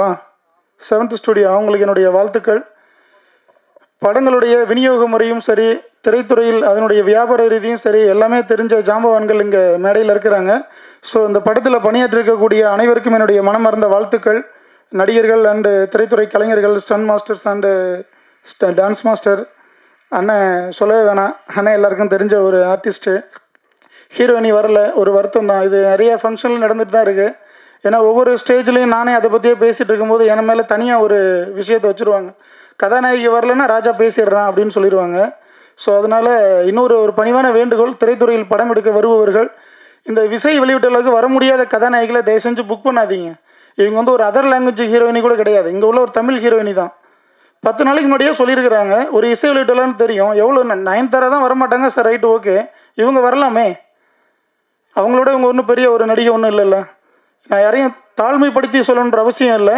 அவங்களுக்கு என்னுடைய வாழ்த்துக்கள். படங்களுடைய விநியோக முறையும் சரி, திரைத்துறையில் அதனுடைய வியாபார ரீதியும் சரி, எல்லாமே தெரிஞ்ச ஜாம்பவான்கள் இங்கே மேடையில் இருக்கிறாங்க. ஸோ இந்த படத்தில் பணியாற்றிருக்கக்கூடிய அனைவருக்கும் என்னுடைய மனமார்ந்த வாழ்த்துக்கள். நடிகர்கள் அண்டு திரைத்துறை கலைஞர்கள், stunt masters and dance master அண்ணன் சொல்லவே வேணாம். அண்ணன் எல்லாருக்கும் தெரிஞ்ச ஒரு ஆர்டிஸ்ட்டு. ஹீரோயினி வரல, ஒரு வருத்தம் தான். இது நிறைய ஃபங்க்ஷனில் நடந்துட்டு தான் இருக்குது. ஏன்னா ஒவ்வொரு ஸ்டேஜ்லேயும் நானே அதை பற்றியே பேசிகிட்டு இருக்கும்போது என் மேலே தனியாக ஒரு விஷயத்தை வச்சுருவாங்க. கதாநாயகி வரலன்னா ராஜா பேசிடுறான் அப்படின்னு சொல்லிடுவாங்க. ஸோ அதனால் இன்னொரு பணிவான வேண்டுகோள், திரைத்துறையில் படம் எடுக்க வருபவர்கள் இந்த இசை வெளியீட்டுகளுக்கு வர முடியாத கதாநாயகிகளை தயவு செஞ்சு புக் பண்ணாதீங்க. இவங்க ஒரு அதர் லாங்குவேஜ் ஹீரோயினி கூட கிடையாது. இங்கே உள்ள ஒரு தமிழ் ஹீரோயினி தான். 10 நாளைக்கு முன்னாடியே சொல்லியிருக்கிறாங்க. ஒரு இசை வெளியீட்டுலான்னு தெரியும். எவ்வளோ நயன்தாரா தான் வரமாட்டாங்க சார், ரைட்டு ஓகே, இவங்க வரலாமே. அவங்களோட இவங்க ஒன்றும் பெரிய ஒரு நடிகை ஒன்றும் இல்லைல்ல. நான் யாரையும் தாழ்மைப்படுத்தி சொல்லணுன்ற அவசியம் இல்லை.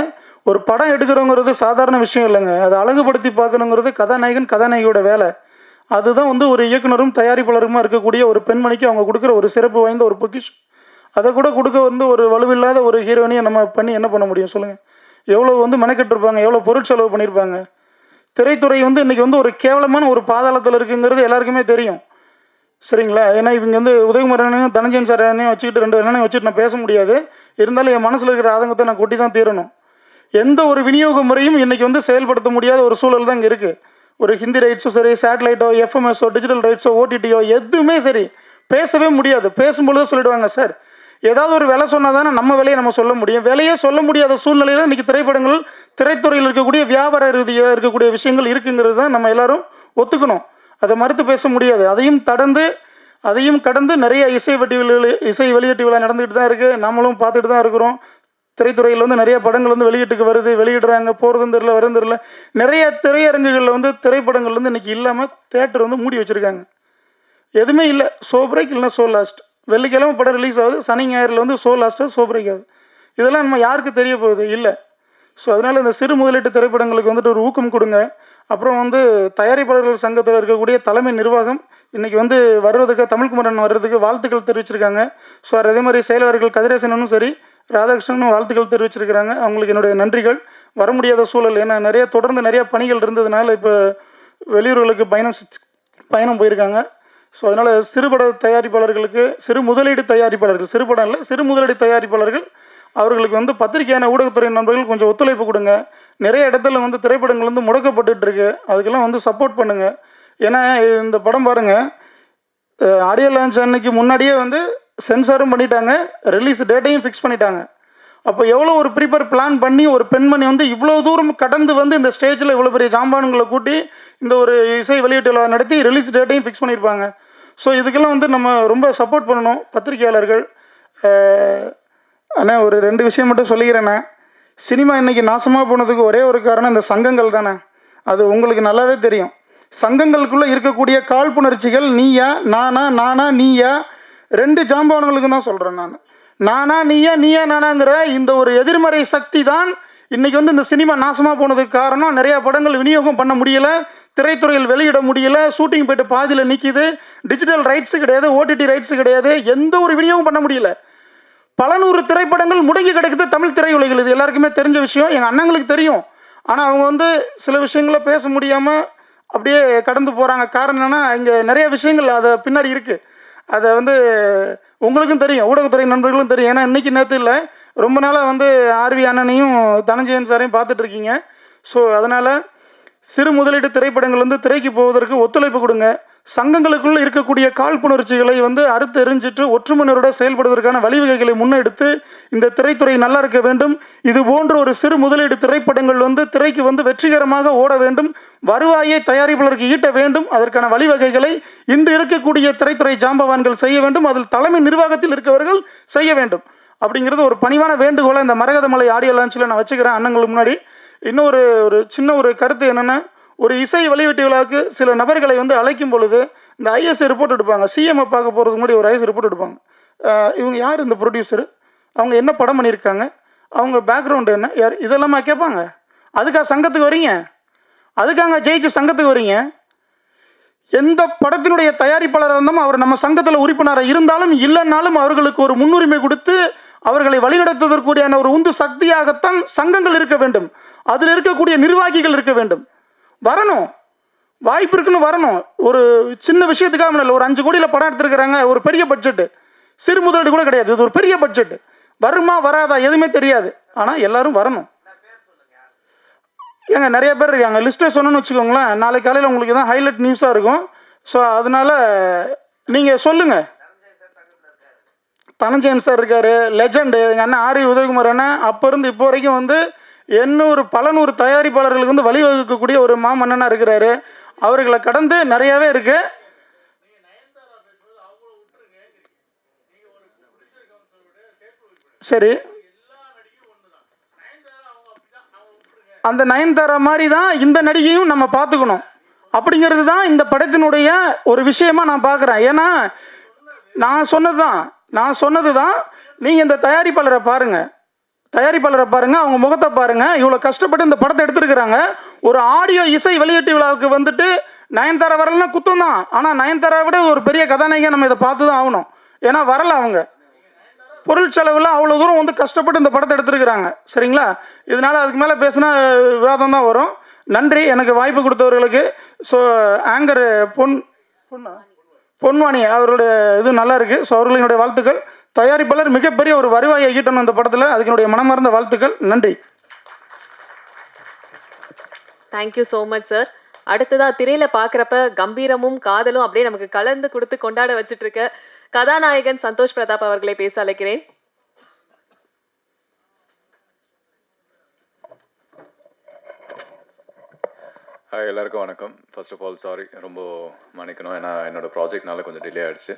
ஒரு படம் எடுக்கிறோங்கிறது சாதாரண விஷயம் இல்லைங்க. அதை அழகுபடுத்தி பார்க்கணுங்கிறது கதாநாயகியோட வேலை. அதுதான் ஒரு இயக்குனரும் தயாரிப்பாளருமா இருக்கக்கூடிய ஒரு பெண்மணிக்கு அவங்க கொடுக்குற ஒரு சிறப்பு வாய்ந்த ஒரு பொக்கிஷம். அதை கூட கொடுக்க ஒரு வலுவில்லாத ஒரு ஹீரோயினியை நம்ம பண்ணி என்ன பண்ண முடியும் சொல்லுங்கள்? எவ்வளோ மெனக்கெட்டிருப்பாங்க, எவ்வளோ பொருட்செலவு பண்ணியிருப்பாங்க. திரைத்துறை இன்றைக்கி ஒரு கேவலமான ஒரு பாதாளத்தில் இருக்குங்கிறது எல்லாருக்குமே தெரியும், சரிங்களா? ஏன்னா இவங்க உதயகுமார் அண்ணனையும் தனஞ்சயன் சார் அண்ணனையும் வச்சுக்கிட்டு 2 அண்ணனையும் வச்சுட்டு நான் பேச முடியாது. இருந்தாலும் என் மனசில் இருக்கிற ஆதங்கத்தை நான் கொட்டி தான் தீரணும். எந்த ஒரு விநியோக முறையும் இன்றைக்கி செயல்படுத்த முடியாத ஒரு சூழல் தான் இங்கே இருக்குது. ஒரு ஹிந்தி ரைட்ஸும் சரி, சேட்டலைட்டோ, எஃப்எம்எஸோ, டிஜிட்டல் ரைட்ஸோ, ஓடிடியோ எதுவுமே சரி பேசவே முடியாது. பேசும்பொழுது சொல்லிவிடுவாங்க, சார் ஏதாவது ஒரு விலை சொன்னால் தானே நம்ம விலையை நம்ம சொல்ல முடியும். விலையே சொல்ல முடியாத சூழ்நிலையில் இன்றைக்கி திரைத்துறையில் இருக்கக்கூடிய வியாபார ரீதியாக இருக்கக்கூடிய விஷயங்கள் இருக்குங்கிறது தான் நம்ம எல்லாரும் ஒத்துக்கணும். அதை மறுத்து பேச முடியாது. அதையும் கடந்து நிறைய இசை வெளியீட்டு விழா நடந்துகிட்டு தான் இருக்குது. நம்மளும் பார்த்துட்டு தான் இருக்கிறோம். திரைத்துறையில் நிறைய படங்கள் வெளியீட்டுக்கு வருது, வெளியிடுறாங்க, போகிறதும் தெரியல, வரதும் தெரியல. நிறைய திரையரங்குகளில் திரைப்படங்கள் இன்றைக்கி இல்லாமல் தேட்டர் மூடி வச்சுருக்காங்க. எதுவுமே இல்லை. ஷோ பிரேக் இல்லைனா ஷோ லாஸ்ட். வெள்ளிக்கிழமை படம் ரிலீஸ் ஆகுது, சனி ஞாயிறில் ஷோ லாஸ்ட்டாக ஷோ பிரேக் ஆகுது. இதெல்லாம் நம்ம யாருக்கு தெரிய போகுது? இல்லை. ஸோ அதனால் இந்த சிறு முதலீட்டு திரைப்படங்களுக்கு ஒரு ஊக்கம் கொடுங்க. அப்புறம் தயாரிப்பாளர்கள் சங்கத்தில் இருக்கக்கூடிய தலைமை நிர்வாகம் இன்றைக்கி வர்றதுக்கு, தமிழ்குமரன் வர்றதுக்கு வாழ்த்துக்கள் தெரிவிச்சிருக்காங்க. ஸோ அதே மாதிரி செயலாளர்கள் கதிரேசனும் சரி, ராதாகிருஷ்ணனும் வாழ்த்துக்கள் தெரிவிச்சிருக்கிறாங்க. அவங்களுக்கு என்னுடைய நன்றிகள். வர முடியாத சூழல், ஏன்னா தொடர்ந்து நிறைய பணிகள் இருந்ததுனால இப்போ வெளியூர்களுக்கு பயணம் போயிருக்காங்க. ஸோ அதனால் சிறுபட தயாரிப்பாளர்களுக்கு, சிறு முதலீடு தயாரிப்பாளர்கள், சிறுபடம் இல்லை, சிறு முதலீடு தயாரிப்பாளர்கள் அவர்களுக்கு வந்து பத்திரிகையான ஊடகத்துறை நண்பர்கள் கொஞ்சம் ஒத்துழைப்பு கொடுங்க. நிறைய இடத்துல வந்து திரைப்படங்கள் வந்து முடக்கப்பட்டுட்டு இருக்கு, அதுக்கெல்லாம் வந்து சப்போர்ட் பண்ணுங்கள். ஏன்னா இந்த படம் பாருங்கள், ஆடியோ லான்ச் அன்னைக்கு முன்னாடியே வந்து சென்சாரும் பண்ணிட்டாங்க, ரிலீஸ் டேட்டையும் ஃபிக்ஸ் பண்ணிட்டாங்க. அப்போ எவ்வளோ ஒரு ப்ரிப்பேர் பிளான் பண்ணி ஒரு பெண்மணி வந்து இவ்வளோ தூரம் கடந்து வந்து இந்த ஸ்டேஜில் இவ்வளோ பெரிய ஜாம்பானுங்களை கூட்டி இந்த ஒரு இசை வெளியீட்டு விழா நடத்தி ரிலீஸ் டேட்டையும் ஃபிக்ஸ் பண்ணியிருப்பாங்க. ஸோ இதுக்கெல்லாம் வந்து நம்ம ரொம்ப சப்போர்ட் பண்ணணும் பத்திரிகையாளர்கள். ஆனால் ஒரு 2 விஷயம் மட்டும் சொல்லிக்கிறேண்ணே. சினிமா இன்றைக்கி நாசமாக போனதுக்கு ஒரே ஒரு காரணம் இந்த சங்கங்கள் தானே. அது உங்களுக்கு நல்லாவே தெரியும். சங்கங்களுக்குள்ளே இருக்கக்கூடிய காழ்ப்புணர்ச்சிகள் நீயா நானா நீயா 2 ஜாம்பவான்களுக்கு தான் சொல்கிறேன் நான். நானா நீயா நானாங்கிற இந்த ஒரு எதிர்மறை சக்தி தான் இன்றைக்கி வந்து இந்த சினிமா நாசமாக போனதுக்கு காரணம். நிறையா படங்கள் விநியோகம் பண்ண முடியலை, திரைத்துறையில் வெளியிட முடியல, ஷூட்டிங் போய்ட்டு பாதியில் நிற்கிது, டிஜிட்டல் ரைட்ஸு கிடையாது, ஓடிடி ரைட்ஸு கிடையாது, எந்த ஒரு விநியோகம் பண்ண முடியல. பல 100 திரைப்படங்கள் முடங்கி கிடக்குது தமிழ் திரையுலகில். இது எல்லாருக்குமே தெரிஞ்ச விஷயம், எங்கள் அண்ணங்களுக்கு தெரியும். ஆனால் அவங்க வந்து சில விஷயங்களை பேச முடியாமல் அப்படியே கடந்து போகிறாங்க. காரணம் என்னென்னா, இங்கே நிறைய விஷயங்கள் அதை பின்னாடி இருக்குது. அதை வந்து உங்களுக்கும் தெரியும், ஊடகத்துறை நண்பர்களும் தெரியும். ஏன்னா இன்றைக்கி நேற்று இல்லை, ரொம்ப நாளாக வந்து ஆர்வி அண்ணனையும் தனஞ்சயன் சாரையும் பார்த்துட்ருக்கீங்க. ஸோ அதனால் சிறு முதலீட்டு திரைப்படங்கள் வந்து திரைக்கு போவதற்கு ஒத்துழைப்பு கொடுங்க. சங்கங்களுக்குள் இருக்கக்கூடிய காழ்ப்புணர்ச்சிகளை வந்து அறுத்து எறிஞ்சிட்டு ஒற்றுமையோட செயல்படுவதற்கான வழிவகைகளை முன்னெடுத்து இந்த திரைத்துறை நல்லா இருக்க வேண்டும். இது போன்ற ஒரு சிறு முதலீடு திரைப்படங்கள் வந்து திரைக்கு வந்து வெற்றிகரமாக ஓட வேண்டும், வருவாயை தயாரிப்பாளருக்கு ஈட்ட வேண்டும். அதற்கான வழிவகைகளை இன்று இருக்கக்கூடிய திரைத்துறை ஜாம்பவான்கள் செய்ய வேண்டும், அதில் தலைமை நிர்வாகத்தில் இருக்கவர்கள் செய்ய வேண்டும். அப்படிங்கிறது ஒரு பணிவான வேண்டுகோளை இந்த மரகதமலை ஆடியோ லான்ச்சில் நான் வச்சுக்கிறேன் அண்ணங்களுக்கு முன்னாடி. இன்னொரு சின்ன ஒரு கருத்து என்னென்னா, ஒரு இசை வெளியீட்டு விழாவுக்கு சில நபர்களை வந்து அழைக்கும் பொழுது இந்த ஐஎஸ்ஐ ரிப்போர்ட் எடுப்பாங்க. சிஎம்ஐ பார்க்க போகிறதுக்கு முன்னாடி ஒரு ஐஎஸ் ரிப்போர்ட் எடுப்பாங்க. இவங்க யார், இந்த ப்ரொடியூசர், அவங்க என்ன படம் பண்ணியிருக்காங்க, அவங்க பேக்ரவுண்டு என்ன, யார், இதெல்லாமா கேட்பாங்க. அதுக்காக சங்கத்துக்கு வரீங்க? அதுக்காக ஜெயிச்சு சங்கத்துக்கு வரீங்க? எந்த படத்தினுடைய தயாரிப்பாளராக இருந்தாலும் அவர் நம்ம சங்கத்தில் உறுப்பினராக இருந்தாலும் இல்லைன்னாலும் அவர்களுக்கு ஒரு முன்னுரிமை கொடுத்து அவர்களை வழிநடத்துவதற்குரிய ஒரு உந்து சக்தியாகத்தான் சங்கங்கள் இருக்க வேண்டும். அதில் இருக்கக்கூடிய நிர்வாகிகள் இருக்க வேண்டும். வரணும், வாய்ப்பு இருக்குன்னு வரணும். ஒரு சின்ன விஷயத்துக்காக இல்லை, ஒரு 5 கோடியில் படம் எடுத்துருக்கிறாங்க, ஒரு பெரிய பட்ஜெட்டு, சிறு முதலீடு கூட கிடையாது, இது ஒரு பெரிய பட்ஜெட்டு. வருமா வராதா எதுவுமே தெரியாது, ஆனால் எல்லாரும் வரணும். ஏங்க நிறைய பேர் இருக்காங்க, லிஸ்ட்டை சொன்னோன்னு வச்சுக்கோங்களேன், நாளைக்கு காலையில் உங்களுக்கு தான் ஹைலைட் நியூஸாக இருக்கும். ஸோ அதனால் நீங்கள் சொல்லுங்கள். தனஞ்சயன் சார் இருக்கார், லெஜண்டு. எங்கள் அண்ணன் ஆர்வி உதயகுமார் அண்ணன் அப்போ இருந்து இப்போ வரைக்கும் வந்து பல 100 தயாரிப்பாளர்களுக்கு வந்து வழிவகுக்கக்கூடிய ஒரு மாமன்னனாக இருக்கிறாரு. அவர்களை கடந்து நிறையாவே இருக்கு. சரி, அந்த நயன்தாரா மாதிரி தான் இந்த நடிகையும் நம்ம பார்த்துக்கணும் அப்படிங்கிறது தான் இந்த படத்தினுடைய ஒரு விஷயமா நான் பார்க்குறேன். ஏன்னா நான் சொன்னது தான் நீங்கள் இந்த தயாரிப்பாளரை பாருங்கள், அவங்க முகத்தை பாருங்கள். இவ்வளோ கஷ்டப்பட்டு இந்த படத்தை எடுத்துருக்குறாங்க. ஒரு ஆடியோ இசை வெளியீட்டு விழாவுக்கு வந்துட்டு நயன்தாரா வரலன்னா குத்தம் தான். ஆனால் நயன்தாரா விட ஒரு பெரிய கதாநாயகன் நம்ம இதை பார்த்து தான் ஆகணும். ஏன்னா வரல, அவங்க பொருள் செலவில் அவ்வளோ தூரம் வந்து கஷ்டப்பட்டு இந்த படத்தை எடுத்துருக்குறாங்க. சரிங்களா? இதனால் அதுக்கு மேலே பேசினா விவாதம் தான் வரும். நன்றி எனக்கு வாய்ப்பு கொடுத்தவர்களுக்கு. ஸோ ஆங்கர் பொன்வாணி அவருடைய இது நல்லா இருக்குது. ஸோ அவர்களுடைய வாழ்த்துக்கள். தயாரிப்பாளர் மிகப்பெரிய ஒரு வருவாயை ஈட்டணும் இந்த படத்தில், அதுக்கு என்னுடைய மனமார்ந்த வாழ்த்துக்கள். நன்றி. Thank you so much sir. அடுத்ததா திரையில பார்க்குறப்ப கம்பீரமும் காதலும் அப்படியே நமக்கு கலந்து கொடுத்து கொண்டாட வச்சுட்டு இருக்க கதாநாயகன் சந்தோஷ் பிரதாப் அவர்களை பேச அழைக்கிறேன். ஹாய், எல்லாருக்கும் வணக்கம். ஃபர்ஸ்ட் ஆஃப் ஆல் சாரி, ரொம்ப மன்னிக்கணும். ஏன்னா என்னோடய ப்ராஜெக்ட்னால கொஞ்சம் டிலே ஆகிடுச்சு.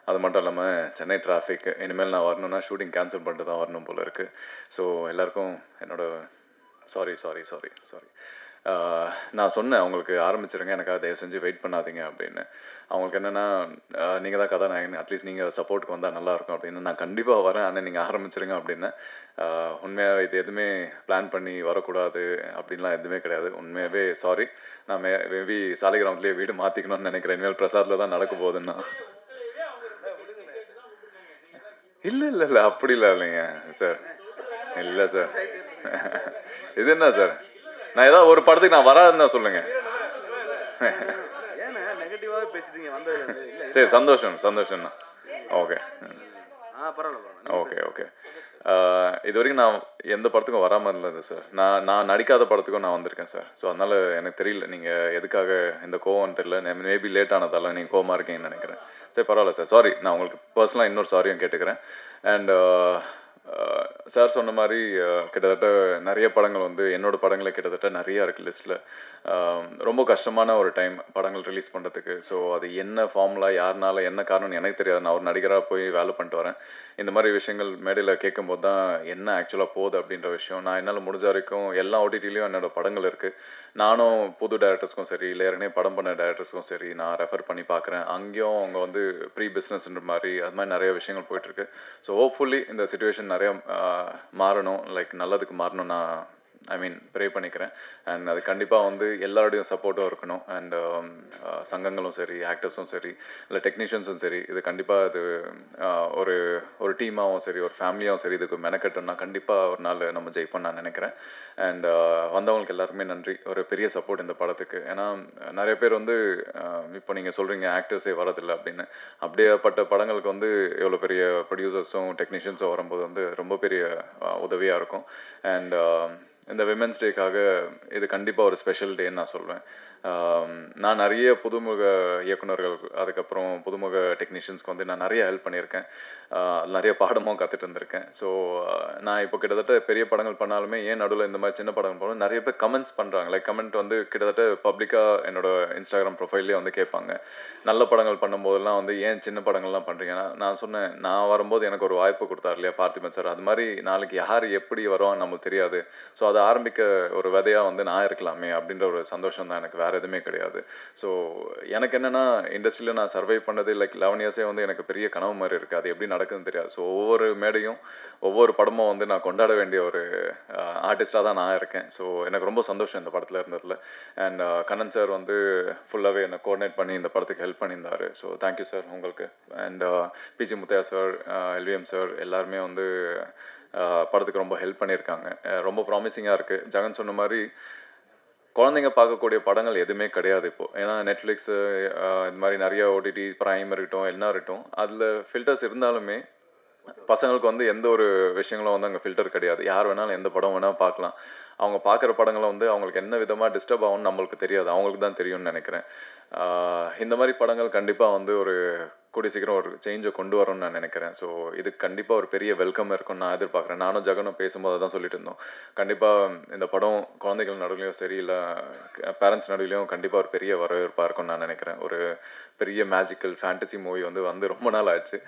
அது மட்டும் இல்லாமல் சென்னை டிராஃபிக், இனிமேல் நான் வரணுன்னா ஷூட்டிங் கேன்சல் பண்ணிட்டு தான் வரணும் போல் இருக்குது. ஸோ எல்லாருக்கும் என்னோட சாரி. நான் சொன்னேன் அவங்களுக்கு ஆரம்பிச்சிருங்க, எனக்காக தயவு செஞ்சு வெயிட் பண்ணாதீங்க அப்படின்னு. அவங்களுக்கு என்னென்னா, நீங்கள் தான் கதாநாயகன், அட்லீஸ்ட் நீங்கள் சப்போர்ட்டுக்கு வந்தால் நல்லாயிருக்கும் அப்படின்னு. நான் கண்டிப்பாக வரேன், ஆனால் நீங்கள் ஆரம்பிச்சிருங்க அப்படின்னு. உண்மையாக இது எதுவுமே பிளான் பண்ணி வரக்கூடாது அப்படின்லாம் எதுவுமே கிடையாது. உண்மையாகவே சாரி. நான் மேபி சாலிகிராமத்துலேயே வீடு மாற்றிக்கணும்னு நினைக்கிறேன். இனிமேல் பிரசாத்தில் தான் நடக்க போகுதுன்னா. இல்லை அப்படிலாம் இல்லைங்க சார். இல்லை சார், இது என்ன சார், நான் ஏதாவது ஒரு படத்துக்கு நான் வராதுன்னு தான் சொல்லுங்க. சரி, சந்தோஷம்ண்ணா. ஓகே. இது வரைக்கும் நான் எந்த படத்துக்கும் வராமல் இருந்தது சார். நான் நடிக்காத படத்துக்கும் நான் வந்திருக்கேன் சார். ஸோ அதனால் எனக்கு தெரியல நீங்கள் எதுக்காக இந்த கோவம்னு தெரியல. மேபி லேட் ஆனதால நீங்கள் கோவமாக இருக்கீங்கன்னு நினைக்கிறேன். சரி பரவாயில்ல சார், சாரி. நான் உங்களுக்கு பர்சனலாக இன்னொரு சாரியும் கேட்டுக்கிறேன். அண்ட் சார் சொன்ன மாதிரி கிட்டத்தட்ட நிறைய படங்கள் வந்து என்னோடய படங்களே கிட்டத்தட்ட நிறையா இருக்குது லிஸ்ட்டில். ரொம்ப கஷ்டமான ஒரு டைம் படங்கள் ரிலீஸ் பண்ணுறதுக்கு. ஸோ அது என்ன ஃபார்முலா, யாருனால, என்ன காரணம்னு எனக்கு தெரியாது. நான் ஒரு நடிகராக போய் வேலை பண்ணிட்டு வரேன். இந்த மாதிரி விஷயங்கள் மேடையில் கேட்கும்போது தான் என்ன ஆக்சுவலாக போகுது அப்படின்ற விஷயம். நான் என்னால் முடிஞ்ச வரைக்கும் எல்லா ஓடிடிலையும் என்னோடய படங்கள் இருக்குது. நானும் புது டேரக்டர்ஸ்க்கும் சரி, இல்லை ஏற்கனவே படம் பண்ண டேரக்டர்ஸ்க்கும் சரி நான் ரெஃபர் பண்ணி பார்க்குறேன். அங்கேயும் அவங்க வந்து ப்ரீ பிஸ்னஸ்ன்ற மாதிரி அது மாதிரி நிறைய விஷயங்கள் போயிட்டுருக்கு. ஸோ ஹோப்ஃபுல்லி இந்த சுச்சுவேஷன் நிறையா மாறணும், லைக் நல்லதுக்கு மாறணும் நான் ப்ரே பண்ணிக்கிறேன். அண்ட் அது கண்டிப்பாக வந்து எல்லாரோடையும் சப்போர்ட்டும் இருக்கணும். அண்ட் சங்கங்களும் சரி, ஆக்டர்ஸும் சரி, இல்லை டெக்னீஷியன்ஸும் சரி, இது கண்டிப்பாக இது ஒரு ஒரு டீமாகவும் சரி, ஒரு ஃபேமிலியாகவும் சரி, இதுக்கு மெனக்கட்டோம்னா கண்டிப்பாக ஒரு நாள் நம்ம ஜெயிப்போம்னு நான் நினைக்கிறேன். அண்ட் வந்தவங்களுக்கு எல்லாருக்குமே நன்றி. ஒரு பெரிய சப்போர்ட் இந்த படத்துக்கு. ஏன்னா நிறைய பேர் வந்து இப்போ நீங்கள் சொல்கிறீங்க ஆக்டர்ஸே வரதில்லை அப்படின்னு. அப்படியேப்பட்ட படங்களுக்கு வந்து எவ்வளோ பெரிய ப்ரொடியூசர்ஸும் டெக்னீஷியன்ஸும் வரும்போது வந்து ரொம்ப பெரிய உதவியாக இருக்கும். அண்ட் இந்த விமென்ஸ் டேக்காக இது கண்டிப்பாக ஒரு ஸ்பெஷல் டேன்னு நான் சொல்வேன். நான் நிறைய புதுமுக இயக்குனர்கள், அதுக்கப்புறம் புதுமுக டெக்னீஷியன்ஸ்க்கு வந்து நான் நிறைய ஹெல்ப் பண்ணியிருக்கேன். நிறைய பாடமும் கற்றுட்டு இருந்திருக்கேன். ஸோ நான் இப்போ கிட்டத்தட்ட பெரிய படங்கள் பண்ணாலுமே ஏன் நடுவில் இந்த மாதிரி சின்ன படங்கள் போகணும் நிறைய பேர் கமெண்ட்ஸ் பண்ணுறாங்க. லைக் கமெண்ட் வந்து கிட்டத்தட்ட பப்ளிக்காக என்னோடய இன்ஸ்டாகிராம் ப்ரொஃபைல்லே வந்து கேட்பாங்க. நல்ல படங்கள் பண்ணும்போதெல்லாம் வந்து ஏன் சின்ன படங்கள்லாம் பண்ணுறீங்கன்னா, நான் சொன்னேன் நான் வரும்போது எனக்கு ஒரு வாய்ப்பு கொடுத்தாரு இல்லையா பார்த்திபன் சார், அது மாதிரி நாளைக்கு யார் எப்படி வருவான்னு நமக்கு தெரியாது. ஸோ அதை ஆரம்பிக்க ஒரு விதையாக வந்து நான் இருக்கலாமே அப்படின்ற ஒரு சந்தோஷம் தான் எனக்கு, வேறு எதுவுமே கிடையாது. ஸோ எனக்கு என்னென்னா இண்டஸ்ட்ரியில் நான் சர்வை பண்ணது லைக் 11 இயர்ஸே வந்து எனக்கு பெரிய கனவு மாதிரி இருக்குது. அது எப்படி நடக்குதுன்னு தெரியாது. ஸோ ஒவ்வொரு மேடையும் ஒவ்வொரு படமும் வந்து நான் கொண்டாட வேண்டிய ஒரு ஆர்டிஸ்டாக தான் நான் இருக்கேன். ஸோ எனக்கு ரொம்ப சந்தோஷம் இந்த படத்தில் இருந்ததில். அண்ட் கண்ணன் சார் வந்து ஃபுல்லாகவே என்னை கோஆர்டினேட் பண்ணி இந்த படத்துக்கு ஹெல்ப் பண்ணியிருந்தார். ஸோ தேங்க்யூ சார் உங்களுக்கு. And PG Muthaiya sir, LVM sir எல்லாருமே வந்து படத்துக்கு ரொம்ப ஹெல்ப் பண்ணியிருக்காங்க. ரொம்ப ப்ராமிசிங்காக இருக்குது. ஜெகன் சொன்ன மாதிரி குழந்தைங்க பார்க்கக்கூடிய படங்கள் எதுவுமே கிடையாது இப்போது. ஏன்னா நெட்ஃப்ளிக்ஸு இது மாதிரி நிறைய ஓடிடி ப்ரைம் இருக்கட்டும், என்ன இருக்கட்டும், அதில் ஃபில்டர்ஸ் இருந்தாலுமே பசங்களுக்கு வந்து எந்த ஒரு விஷயங்களும் வந்து அங்கே ஃபில்டர் கிடையாது. யார் வேணாலும் எந்த படம் வேணாலும் பார்க்கலாம். அவங்க பார்க்குற படங்களை வந்து அவங்களுக்கு என்ன விதமாக டிஸ்டர்ப் ஆகும்னு நம்மளுக்கு தெரியாது, அவங்களுக்கு தான் தெரியும்னு நினைக்கிறேன். இந்த மாதிரி படங்கள் கண்டிப்பாக வந்து ஒரு கூடிய சீக்கிரம் ஒரு சேஞ்சை கொண்டு வரணும்னு நான் நினைக்கிறேன். ஸோ இதுக்கு கண்டிப்பாக ஒரு பெரிய வெல்கம் இருக்கும்னு நான் எதிர்பார்க்குறேன். நானும் ஜெகனும் பேசும்போது தான் சொல்லிட்டு இருந்தோம். கண்டிப்பாக இந்த படம் குழந்தைகள் நடுவுலையும் சரி, இல்லை பேரண்ட்ஸ் நடுவுலையும் கண்டிப்பாக ஒரு பெரிய வரவேற்பாக இருக்கும்னு நான் நினைக்கிறேன். ஒரு பெரிய மேஜிக்கல் ஃபேண்டசி மூவி வந்து ரொம்ப நாள் ஆச்சு.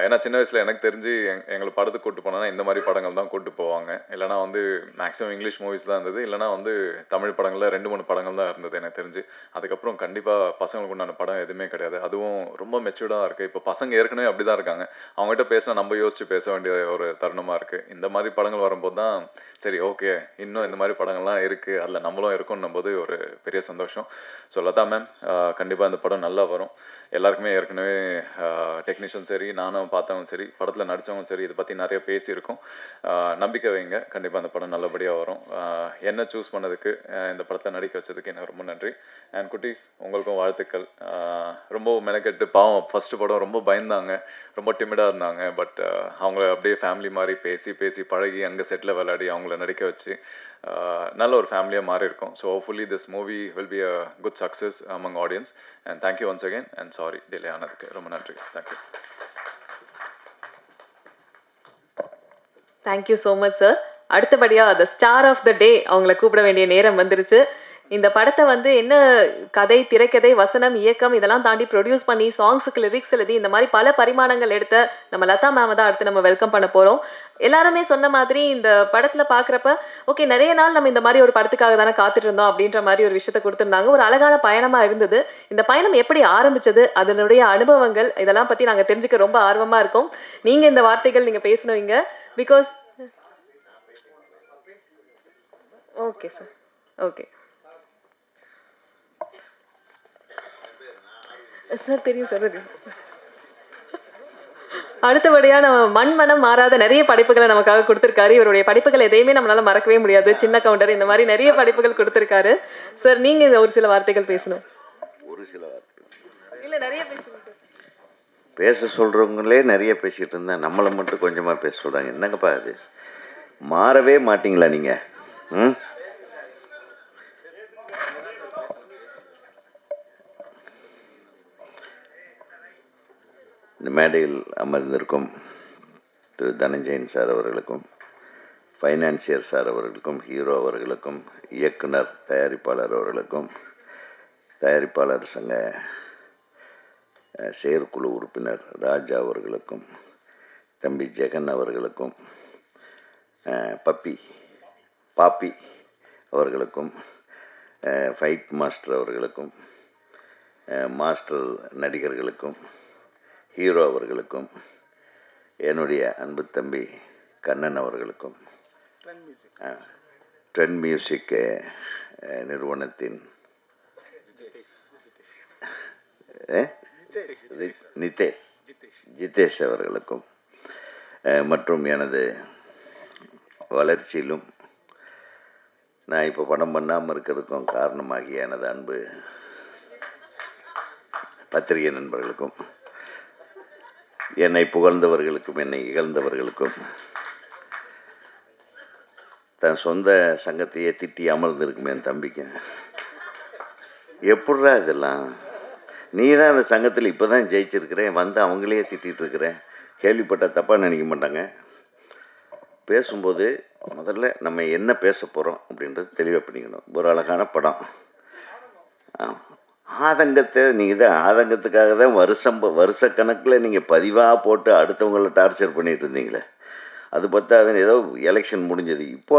ஏன்னா சின்ன வயசில் எனக்கு தெரிஞ்சு எங்களை படத்துக்கு கூப்பிட்டு போனோன்னா இந்த மாதிரி படங்கள் தான் கூப்பிட்டு போவாங்க. இல்லைனா வந்து மேக்ஸிமம் இங்கிலீஷ் மூவிஸ் தான் இருந்தது. இல்லைனா வந்து தமிழ் படங்களில் 2-3 படங்கள் தான் இருந்தது எனக்கு தெரிஞ்சு. அதுக்கப்புறம் கண்டிப்பாக பசங்களுக்கு உண்டான படம் எதுவுமே கிடையாது. அதுவும் ரொம்ப மெச்சூர்டாக இருக்குது. இப்போ பசங்க ஏற்கனவே அப்படி தான் இருக்காங்க. அவங்ககிட்ட பேசினா நம்ம யோசித்து பேச வேண்டிய ஒரு தருணமாக இருக்குது. இந்த மாதிரி படங்கள் வரும்போது தான் சரி ஓகே, இன்னும் இந்த மாதிரி படங்கள்லாம் இருக்குது, அதில் நம்மளும் இருக்கோன்னும் போது ஒரு பெரிய சந்தோஷம். ஸோ லதா மேம் கண்டிப்பாக இந்த படம் நல்லா வரும். எல்லாருக்குமே ஏற்கனவே டெக்னீஷியன் சரி, நானும் பார்த்தவங்க சரி, படத்தில் நடித்தவங்க சரி, இதை பற்றி நிறைய பேசியிருக்கோம். நம்பிக்கை வைங்க, கண்டிப்பாக அந்த படம் நல்லபடியாக வரும். என்ன சூஸ் பண்ணதுக்கு, இந்த படத்தில் நடிக்க வச்சதுக்கு எனக்கு ரொம்ப நன்றி. அண்ட் குட்டீஸ் உங்களுக்கும் வாழ்த்துக்கள். ரொம்ப மெனக்கெட்டு பாவம் ஃபஸ்ட்டு படம் ரொம்ப பயந்தாங்க, ரொம்ப டிமிடாக இருந்தாங்க. பட் அவங்கள அப்படியே ஃபேமிலி மாதிரி பேசி பழகி அங்கே செட்டில் விளையாடி அவங்கள நடிக்க வச்சு நல்ல ஒரு ஃபேமிலியாக மாறி இருக்கும். So hopefully this movie will be a good success among audience. And thank you once again. And sorry delay ஆனதுக்கு ரொம்ப நன்றி. Thank you. Thank you so much sir. அடுத்தபடியாக த ஸ்டார் ஆஃப் த டே அவங்கள கூப்பிட வேண்டிய நேரம் வந்துருச்சு. இந்த படத்தை வந்து என்ன கதை, திரைக்கதை, வசனம், இயக்கம் இதெல்லாம் தாண்டி ப்ரொடியூஸ் பண்ணி சாங்ஸுக்கு லிரிக்ஸ் எழுதி இந்த மாதிரி பல பரிமாணங்கள் எடுத்த நம்ம லதா மேமை தான் அடுத்து நம்ம வெல்கம் பண்ண போகிறோம். எல்லாருமே சொன்ன மாதிரி இந்த படத்தில் பார்க்குறப்ப ஓகே நிறைய நாள் நம்ம இந்த மாதிரி ஒரு படத்துக்காக தானே காத்துட்டு இருந்தோம் அப்படின்ற மாதிரி ஒரு விஷயத்தை கொடுத்துருந்தாங்க. ஒரு அழகான பயணமாக இருந்தது. இந்த பயணம் எப்படி ஆரம்பிச்சது, அதனுடைய அனுபவங்கள் இதெல்லாம் பற்றி நாங்கள் தெரிஞ்சுக்க ரொம்ப ஆர்வமாக இருக்கோம். நீங்கள் இந்த வார்த்தைகள் நீங்கள் பேசணுங்க. Because okay sir, okay sir, தெரியும் சார், தெரியும். அடுத்தபடியாக நம்ம மண்மனம் மாறாத நிறைய படைப்புகளை நமக்காக கொடுத்துருக்காரு. இவருடைய படைப்புகள் எதையுமே நம்மளால மறக்கவே முடியாது. சின்ன கவுண்டர் இந்த மாதிரி நிறைய படைப்புகள் கொடுத்துருக்காரு. சார் நீங்கள் இந்த ஒரு சில வார்த்தைகள் பேசணும். ஒரு சில வார்த்தைகள் இல்லை நிறைய பேசுங்க சார். பேச சொல்கிறவங்களே நிறைய பேசிகிட்டு இருந்தா நம்மளை மட்டும் கொஞ்சமாக பேச சொல்கிறாங்க. என்னங்கப்பா அது? மாறவே மாட்டிங்களா நீங்கள்? ம், இந்த மேடையில் அமர்ந்திருக்கும் திரு தனஞ்சயன் சார் அவர்களுக்கும், ஃபைனான்சியர் சார் அவர்களுக்கும், ஹீரோ அவர்களுக்கும், இயக்குனர் தயாரிப்பாளர் அவர்களுக்கும், தயாரிப்பாளர் சங்க செயற்குழு உறுப்பினர் ராஜா அவர்களுக்கும், தம்பி ஜெகன் அவர்களுக்கும், பாப்பி அவர்களுக்கும், ஃபைட் மாஸ்டர் அவர்களுக்கும், மாஸ்டர் நடிகர்களுக்கும், ஹீரோ அவர்களுக்கும், என்னுடைய அன்பு தம்பி கண்ணன் அவர்களுக்கும், ட்ரெண்ட் மியூசிக் நிறுவனத்தின் ஜிதேஷ் அவர்களுக்கும், மற்றும் எனது வளர்ச்சியிலும் நான் இப்போ படம் பண்ணாமல் இருக்கிறதுக்கும் காரணமாகிய எனது அன்பு பத்திரிகை நண்பர்களுக்கும், என்னை புகழ்ந்தவர்களுக்கும், என்னை இகழ்ந்தவர்களுக்கும், தன் சொந்த சங்கத்தையே திட்டி அமர்ந்திருக்குமே என் தம்பிக்கு, எப்பட்றா இதெல்லாம்? நீ தான் அந்த சங்கத்தில் இப்போ தான் ஜெயிச்சிருக்கிறேன், வந்து அவங்களையே திட்டிகிட்டு இருக்கிறேன். கேள்விப்பட்ட தப்பாக நினைக்க மாட்டாங்க. பேசும்போது முதல்ல நம்ம என்ன பேச போகிறோம் அப்படின்றது தெளிவாக பண்ணிக்கணும். ஒரு அழகான படம், ஆதங்கத்தை நீங்கள் தான் ஆதங்கத்துக்காக தான் வருஷக்கணக்கில் நீங்கள் பதிவாக போட்டு அடுத்தவங்களை டார்ச்சர் பண்ணிகிட்டு இருந்தீங்களே. அது பத்தாது, ஏதோ எலெக்ஷன் முடிஞ்சது, இப்போ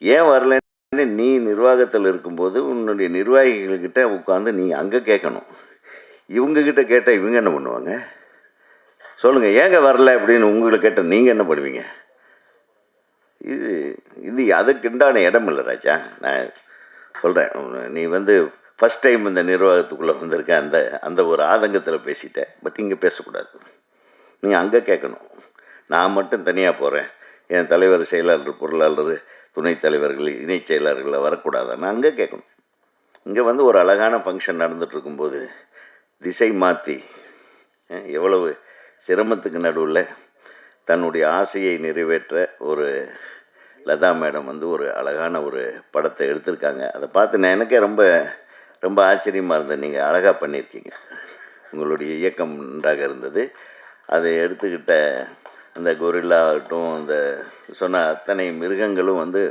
ஏன் வரலன்னு நீ நிர்வாகத்தில் இருக்கும்போது உன்னுடைய நிர்வாகிகள்கிட்ட உட்காந்து நீ அங்கே கேட்கணும். இவங்கக்கிட்ட கேட்டால் இவங்க என்ன பண்ணுவாங்க? சொல்லுங்கள், ஏங்க வரல அப்படின்னு உங்களை கேட்டால் நீங்கள் என்ன பண்ணுவீங்க? இது அதுக்குண்டான இடம் இல்லை ராஜா. நான் சொல்கிறேன், நீ வந்து ஃபஸ்ட் டைம் இந்த நிர்வாகத்துக்குள்ளே வந்திருக்க, அந்த ஒரு ஆதங்கத்தில் பேசிட்டேன். பட் இங்கே பேசக்கூடாது, நீ அங்கே கேட்கணும். நான் மட்டும் தனியாக போகிறேன், என் தலைவர், செயலாளர், பொருளாளர், துணைத் தலைவர்கள், இணைச் செயலாளர்களை வரக்கூடாது, நான் அங்கே கேட்கணும். இங்கே வந்து ஒரு அழகான ஃபங்க்ஷன் நடந்துகிட்ருக்கும்போது திசை மாற்றி எவ்வளவு சிரமத்துக்கு நடுவில் தன்னுடைய ஆசையை நிறைவேற்ற ஒரு லதா மேடம் வந்து ஒரு அழகான ஒரு படத்தை எடுத்திருக்காங்க. அதை பார்த்து நான் எனக்கே ரொம்ப ரொம்ப ஆச்சரியமாக இருந்தது. நீங்கள் அழகாக பண்ணியிருக்கீங்க, உங்களுடைய இயக்கம் நன்றாக இருந்தது. அதை எடுத்துக்கிட்ட அந்த கொரில்லா ஆகட்டும், அந்த சொன்ன அத்தனை மிருகங்களும் வந்து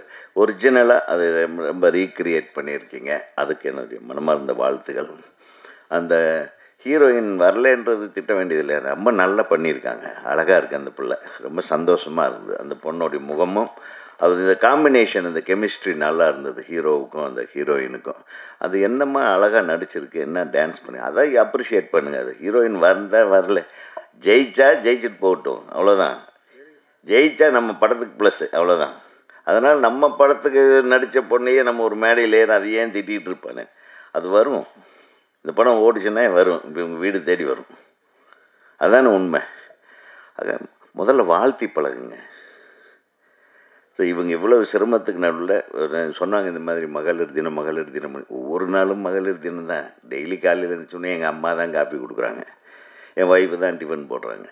ஒரிஜினலாக அதை ரொம்ப ரீக்ரியேட் பண்ணியிருக்கீங்க. அதுக்கு என்னுடைய மனமார்ந்த வாழ்த்துகள். அந்த ஹீரோயின் வரலன்றது திட்ட வேண்டியதில்லை, ரொம்ப நல்லா பண்ணியிருக்காங்க, அழகாக இருக்குது அந்த பிள்ளை, ரொம்ப சந்தோஷமாக இருந்தது. அந்த பொண்ணுடைய முகமும் அது இந்த காம்பினேஷன், இந்த கெமிஸ்ட்ரி நல்லா இருந்தது, ஹீரோவுக்கும் அந்த ஹீரோயினுக்கும். அது என்னம்மா அழகாக நடிச்சிருக்கு, என்ன டான்ஸ் பண்ணி, அதை அப்ரிஷியேட் பண்ணுங்கள். அது ஹீரோயின் வரல, ஜெயிச்சுட்டு போகட்டும், அவ்வளோதான். ஜெயிச்சா நம்ம படத்துக்கு ப்ளஸ்ஸு, அவ்வளோதான். அதனால் நம்ம படத்துக்கு நடித்த பொண்ணையே நம்ம ஒரு மேடையில் அது ஏன் திட்டிகிட்டு இருப்பானே, அது வரும். இந்த படம் ஓடிச்சுன்னா வரும், இப்போ உங்கள் வீடு தேடி வரும். அதுதானே உண்மை. ஆக முதல்ல வாழ்த்தி பழகுங்க. ஸோ இவங்க இவ்வளோ சிரமத்துக்கு நடுவில் சொன்னாங்க, இந்த மாதிரி மகளிர் தினம் ஒவ்வொரு நாளும் மகளிர் தினம் தான். டெய்லி காலையில் இருந்துச்சுன்னே எங்கள் அம்மா தான் காப்பி கொடுக்குறாங்க, என் ஒய்ஃபு தான் டிஃபன் போடுறாங்க.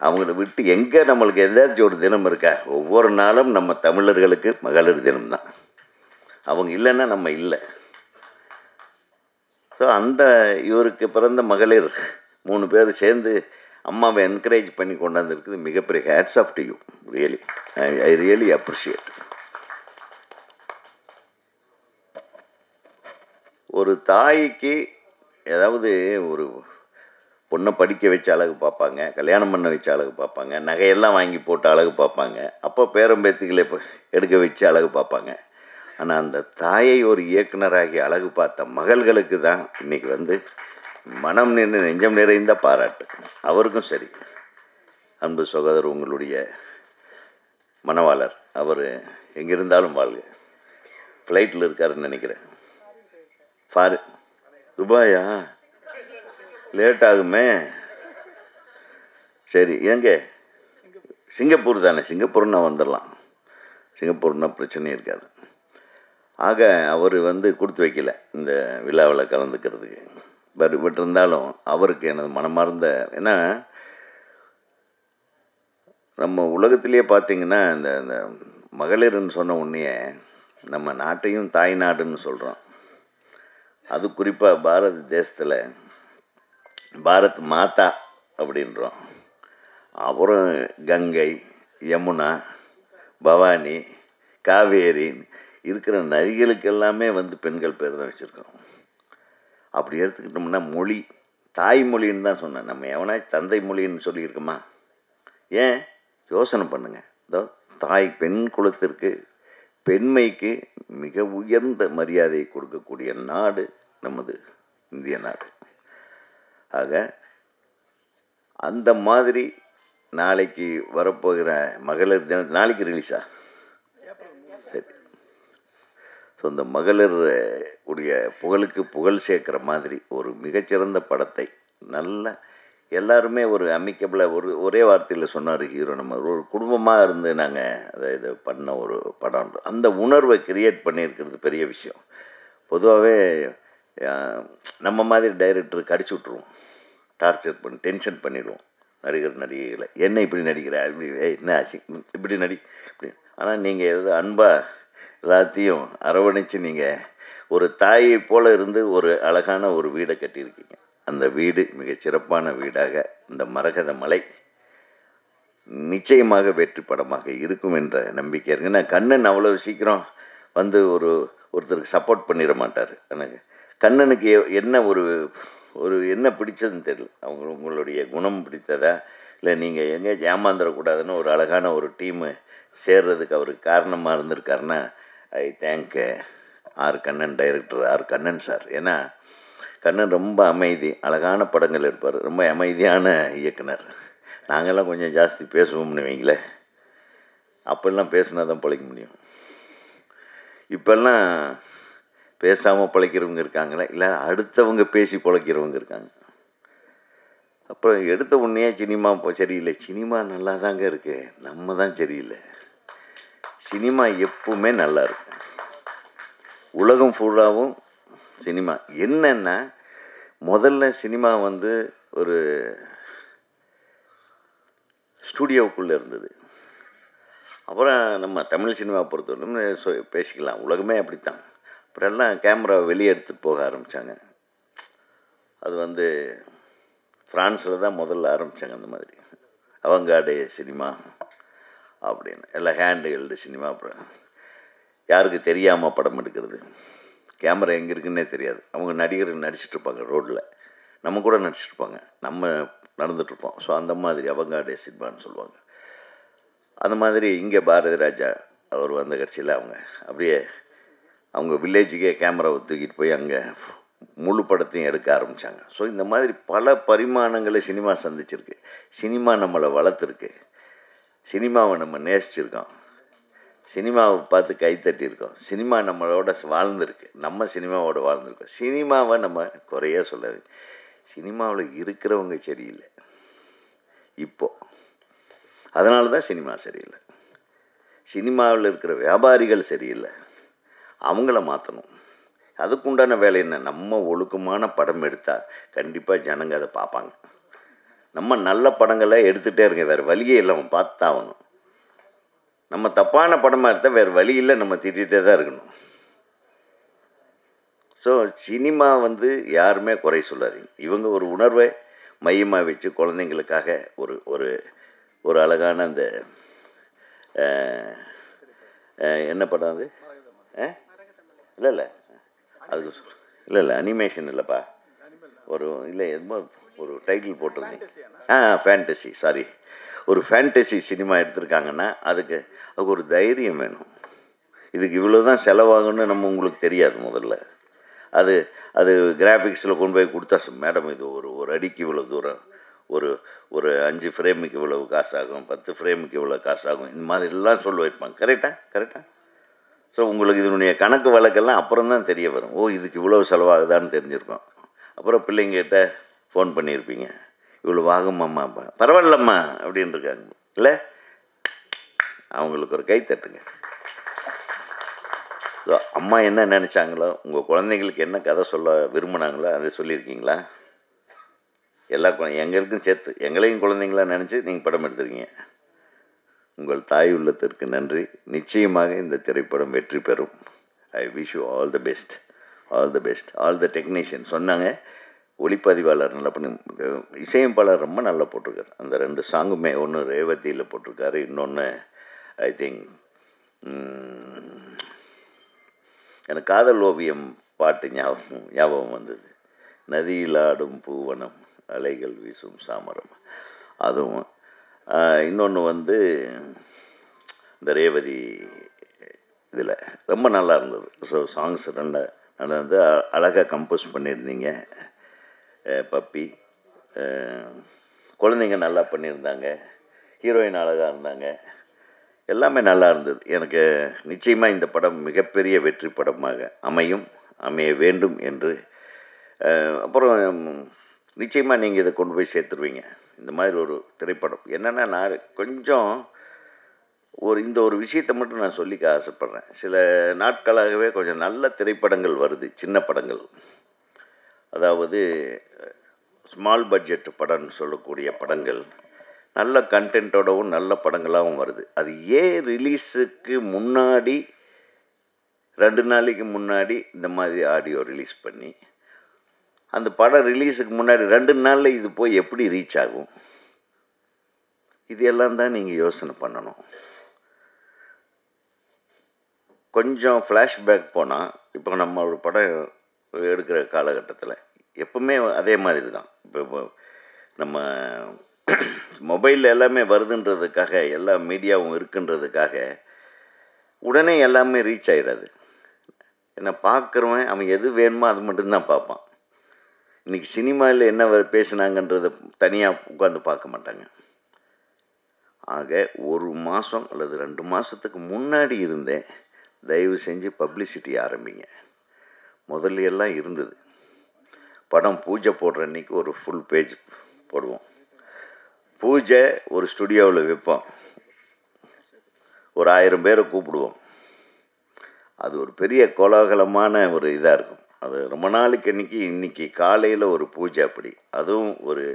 அவங்கள விட்டு எங்கே நம்மளுக்கு ஏதாச்சும் ஒரு தினம் இருக்கா? ஒவ்வொரு நாளும் நம்ம தமிழர்களுக்கு மகளிர் தினம் தான். அவங்க இல்லைன்னா நம்ம இல்லை. ஸோ அந்த இவருக்கு பிறந்த மகளிர் 3 பேர் சேர்ந்து அம்மாவை என்கரேஜ் பண்ணி கொண்டாந்துருக்குது மிகப்பெரிய hats off to you. Really I really appreciate. ஒரு தாய்க்கு ஏதாவது ஒரு பொண்ணை படிக்க வச்சு அழகு பார்ப்பாங்க, கல்யாணம் பண்ண வச்சு அழகு பார்ப்பாங்க, நகையெல்லாம் வாங்கி போட்டு அழகு பார்ப்பாங்க, அப்போ பேரம்பேத்திகளை எடுக்க வச்சு அழகு பார்ப்பாங்க. ஆனால் அந்த தாயை ஒரு இயக்குனராகி அழகு பார்த்த மகள்களுக்கு தான் இன்றைக்கி வந்து மனம் நின்று நெஞ்சம் நிறைந்த பாராட்டு. அவருக்கும் சரி, அன்பு சகோதரர் உங்களுடைய மணவாளர், அவர் எங்கே இருந்தாலும் வாழ்க. ஃப்ளைட்டில் இருக்காருன்னு நினைக்கிறேன். துபாயா? லேட் ஆகுமே. சரி, எங்கே? சிங்கப்பூர் தானே. சிங்கப்பூர்னா வந்துடலாம், சிங்கப்பூர்னா பிரச்சனையே இருக்காது. ஆக அவர் வந்து கொடுத்து வைக்கல இந்த விழாவில் கலந்துக்கிறதுக்கு. பட் இருந்தாலும் அவருக்கு எனது மனமார்ந்த, ஏன்னா நம்ம உலகத்திலேயே பார்த்தீங்கன்னா இந்த இந்த மகளிர்னு சொன்ன உடனே நம்ம நாட்டையும் தாய் நாடுன்னு சொல்கிறோம். அது குறிப்பாக பாரத தேசத்தில் பாரத் மாதா அப்படின்றோம். அப்புறம் கங்கை, யமுனா, பவானி, காவேரி இருக்கிற நதிகளுக்கு எல்லாமே வந்து பெண்கள் பேர் தான் வச்சுருக்கோம். அப்படி எடுத்துக்கிட்டோம்னா மொழி, தாய்மொழின்னு தான் சொன்னேன். நம்ம எவனாச்சும் தந்தை மொழின்னு சொல்லியிருக்கோமா? ஏன் யோசனை பண்ணுங்கள். இதோ தாய் பெண் குலத்திற்கு, பெண்மைக்கு மிக உயர்ந்த மரியாதை கொடுக்கக்கூடிய நாடு நமது இந்திய நாடு. ஆக அந்த மாதிரி நாளைக்கு வரப்போகிற மகளிர் தின, நாளைக்கு ரிலீஸா? சரி. ஸோ இந்த மகளிர் உடைய புகழுக்கு புகழ் சேர்க்குற மாதிரி ஒரு மிகச்சிறந்த படத்தை நல்ல எல்லாருமே ஒரு அமிக்கபிளாக ஒரே வார்த்தையில் சொன்னார் ஹீரோ. நம்ம ஒரு குடும்பமாக இருந்து நாங்கள் அதை இதை பண்ண ஒரு படம். அந்த உணர்வை கிரியேட் பண்ணியிருக்கிறது பெரிய விஷயம். பொதுவாகவே நம்ம மாதிரி டைரக்டர் கடிச்சு விட்ருவோம், டார்ச்சர் பண்ணி டென்ஷன் பண்ணிடுவோம் நடிகர் நடிகைகளை. என்ன இப்படி நடிக்கிற, இப்படி என்ன இப்படி நடி இப்படி. ஆனால் நீங்கள் எது அன்பாக எல்லாத்தையும் அரவணைச்சு நீங்கள் ஒரு தாயை போல் இருந்து ஒரு அழகான ஒரு வீடை கட்டியிருக்கீங்க. அந்த வீடு மிகச் சிறப்பான வீடாக இந்த மரகத மலை நிச்சயமாக வெற்றி படமாக இருக்கும் என்ற நம்பிக்கை இருக்குது. நான் கண்ணன் அவ்வளோ சீக்கிரம் வந்து ஒருத்தருக்கு சப்போர்ட் பண்ணிட மாட்டார். எனக்கு கண்ணனுக்கு என்ன ஒரு என்ன பிடிச்சதுன்னு தெரியல. உங்களுடைய குணம் பிடித்ததா, இல்லை நீங்கள் எங்கேயாச்சும் ஏமாந்துடக்கூடாதுன்னு ஒரு அழகான ஒரு டீமு சேர்றதுக்கு அவருக்கு காரணமாக இருந்திருக்காருன்னா I thank R Kannan, director R Kannan sir. ஏன்னா கண்ணன் ரொம்ப அமைதி, அழகான படங்கள் எடுப்பார், ரொம்ப அமைதியான இயக்குனர். நாங்கள்லாம் கொஞ்சம் ஜாஸ்தி பேசுவோம்னு வைங்களேன். அப்போல்லாம் பேசினா தான் பிழைக்க முடியும். இப்போல்லாம் பேசாமல் பிழைக்கிறவங்க இருக்காங்களே, இல்லை அடுத்தவங்க பேசி பிழைக்கிறவங்க இருக்காங்க. அப்புறம் எடுத்த உடனே சினிமா சரியில்லை. சினிமா நல்லா தாங்க இருக்குது, நம்ம தான் சரியில்லை. சினிமா எப்பவுமே நல்லா இருக்கு. உலகம் ஃபுல்லாகவும் சினிமா என்னன்னா, முதல்ல சினிமா வந்து ஒரு ஸ்டூடியோவுக்குள்ளே இருந்தது. அப்புறம் நம்ம தமிழ் சினிமா பொறுத்தவரைக்கும் பேசிக்கலாம், உலகமே அப்படித்தான். அப்புறம் எல்லாம் கேமரா வெளியே எடுத்துகிட்டு போக ஆரம்பித்தாங்க. அது வந்து ஃப்ரான்ஸில் தான் முதல்ல ஆரம்பித்தாங்க அந்த மாதிரி அவங்காடே சினிமா அப்படின்னு. எல்லாம் ஹேண்ட் ஹெல்டு சினிமா. அப்புறம் யாருக்கு தெரியாமல் படம் எடுக்கிறது, கேமரா எங்கே இருக்குன்னே தெரியாது. அவங்க நடிகர்கள் நடிச்சிட்ருப்பாங்க, ரோட்டில் நம்ம கூட நடிச்சிட்ருப்பாங்க, நம்ம நடந்துகிட்ருப்போம். ஸோ அந்த மாதிரி அவங்காடே சினிமான்னு சொல்லுவாங்க. அந்த மாதிரி இங்கே பாரதி ராஜா அவர் வந்த கட்சியில் அப்படியே அவங்க வில்லேஜுக்கே கேமராவை தூக்கிட்டு போய் அங்கே முழு படத்தையும் எடுக்க ஆரம்பித்தாங்க. ஸோ இந்த மாதிரி பல பரிமாணங்களை சினிமா சந்திச்சிருக்கு. சினிமா நம்மளை வளர்த்துருக்கு, சினிமாவை நம்ம நேசிச்சிருக்கோம், சினிமாவை பார்த்து கைத்தட்டியிருக்கோம், சினிமா நம்மளோட வாழ்ந்துருக்கு, நம்ம சினிமாவோட வாழ்ந்துருக்கோம். சினிமாவை நம்ம குறைய சொல்லாது. சினிமாவில் இருக்கிறவங்க சரியில்லை இப்போது, அதனால தான் சினிமா சரியில்லை. சினிமாவில் இருக்கிற வியாபாரிகள் சரியில்லை, அவங்கள மாற்றணும். அதுக்குண்டான வேலை என்ன? நம்ம ஒழுக்கமான படம் எடுத்தால் கண்டிப்பாக ஜனங்க அதை பார்ப்பாங்க. நம்ம நல்ல படங்களை எடுத்துகிட்டே இருங்க, வேறு வழியே இல்லை, அவன் பார்த்தாகணும். நம்ம தப்பான படமாக எடுத்தால் வேறு வழி இல்லை, நம்ம திட்டிகிட்டே தான் இருக்கணும். ஸோ சினிமா வந்து யாருமே குறை சொல்லாதீங்க. இவங்க ஒரு உணர்வை மையமாக வச்சு குழந்தைங்களுக்காக ஒரு ஒரு ஒரு அழகான அந்த என்ன படம் அது? இல்லை அதுக்கு இல்லை அனிமேஷன் இல்லைப்பா, ஒரு இல்லை எதுமோ ஒரு டைட்டில் போட்டிருந்தீங்க. ஃபேண்டசி, சாரி, ஒரு ஃபேண்டசி சினிமா எடுத்திருக்காங்கன்னா அதுக்கு ஒரு தைரியம் வேணும். இதுக்கு இவ்வளோ தான் செலவாகுன்னு நம்ம உங்களுக்கு தெரியாது முதல்ல. அது கிராஃபிக்ஸில் கொண்டு போய் கொடுத்தா, மேடம் இது ஒரு அடிக்கு இவ்வளோ தூரம், ஒரு 5 ஃப்ரேமுக்கு இவ்வளவு காசாகும், 10 ஃப்ரேமுக்கு இவ்வளோ காசாகும், இந்த மாதிரிலாம் சொல்ல வைப்பாங்க. கரெக்டாக? ஸோ உங்களுக்கு இதனுடைய கணக்கு வழக்கெல்லாம் அப்புறம் தான் தெரிய வரும். இதுக்கு இவ்வளோ செலவாகுதான்னு தெரிஞ்சிருக்கோம். அப்புறம் பிள்ளைங்கிட்ட ஃபோன் பண்ணியிருப்பீங்க, இவ்வளோ ஆகுமாம்மா, பரவாயில்லம்மா அப்படின்னு இருக்காங்க இல்லை? அவங்களுக்கு ஒரு கை தட்டுங்க. ஸோ அம்மா என்ன நினச்சாங்களோ, உங்கள் குழந்தைங்களுக்கு என்ன கதை சொல்ல விரும்பினாங்களோ அதை சொல்லியிருக்கீங்களா? எல்லா எங்களுக்கும் சேர்த்து, எங்களையும் குழந்தைங்களா நினச்சி நீங்கள் படம் எடுத்துருக்கீங்க. உங்கள் தாய் உள்ளத்திற்கு நன்றி. நிச்சயமாக இந்த திரைப்படம் வெற்றி பெறும். I wish you all the best, all the best. All the technician சொன்னாங்க, ஒளிப்பதிவாளர் நல்லா பண்ணி, இசையமைப்பாளர் ரொம்ப நல்லா போட்டிருக்காரு. அந்த 2 சாங்குமே, ஒன்று ரேவதியில் போட்டிருக்காரு, இன்னொன்று ஐ திங்க் எனக்கு காதல் ஓவியம் பாட்டு ஞாபகம் வந்தது. நதியில் ஆடும் பூவனம், அலைகள் வீசும் சாமரம், அதுவும். இன்னொன்று வந்து இந்த ரேவதி இதில் ரொம்ப நல்லா இருந்தது. ஸோ சாங்ஸ் நல்லா வந்து அழகாக கம்போஸ் பண்ணியிருந்தீங்க. பப்பி, குழந்தைங்க நல்லா பண்ணியிருந்தாங்க, ஹீரோயின் அழகாக இருந்தாங்க, எல்லாமே நல்லா இருந்தது. எனக்கு நிச்சயமாக இந்த படம் மிகப்பெரிய வெற்றி படமாக அமைய வேண்டும் என்று. அப்புறம் நிச்சயமாக நீங்கள் இதை கொண்டு போய் சேர்த்துருவீங்க. இந்த மாதிரி ஒரு திரைப்படம் என்னென்னா, நான் கொஞ்சம் இந்த ஒரு விஷயத்தை மட்டும் நான் சொல்லிக்க ஆசைப்பட்றேன். சில நாட்களாகவே கொஞ்சம் நல்ல திரைப்படங்கள் வருது, சின்ன படங்கள். அதாவது ஸ்மால் பட்ஜெட் படம்னு சொல்லக்கூடிய படங்கள் நல்ல கண்டென்ட்டோடவும் நல்ல படங்களாகவும் வருது. அது ஏன் ரிலீஸுக்கு முன்னாடி 2 நாளைக்கு முன்னாடி இந்த மாதிரி ஆடியோ ரிலீஸ் பண்ணி, அந்த படம் ரிலீஸுக்கு முன்னாடி 2 நாளில் இது போய் எப்படி ரீச் ஆகும்? இது எல்லாம் தான் நீங்கள் யோசனை பண்ணணும். கொஞ்சம் ஃப்ளாஷ்பேக் போனால், இப்போ நம்ம ஒரு படம் எடுக்கிற காலகட்டத்தில் எப்பவுமே அதே மாதிரி தான். இப்போ நம்ம மொபைலில் எல்லாமே வருதுன்றதுக்காக, எல்லா மீடியாவும் இருக்குன்றதுக்காக உடனே எல்லாமே ரீச் ஆகிடாது. ஏன்னா பார்க்குறவன் அவன் எது வேணுமோ அது மட்டும்தான் பார்ப்பான். இன்றைக்கி சினிமாவில் என்ன பேசுனாங்கன்றதை தனியாக உட்காந்து பார்க்க மாட்டாங்க. ஆக 1 மாதம் அல்லது 2 மாதத்துக்கு முன்னாடி இருந்தே தயவு செஞ்சு பப்ளிசிட்டி ஆரம்பிங்க. முதல்ல எல்லாம் இருந்தது, படம் பூஜை போடுற அன்றைக்கி ஒரு ஃபுல் பேஜ் போடுவோம். பூஜை ஒரு ஸ்டுடியோவில் வைப்போம், ஒரு 1000 பேரை கூப்பிடுவோம். அது ஒரு பெரிய கோலாகலமான ஒரு இதாக இருக்கும். அது ரொம்ப நாளைக்கு இன்றைக்கி காலையில் ஒரு பூஜை, அப்படி அதுவும் ஒரு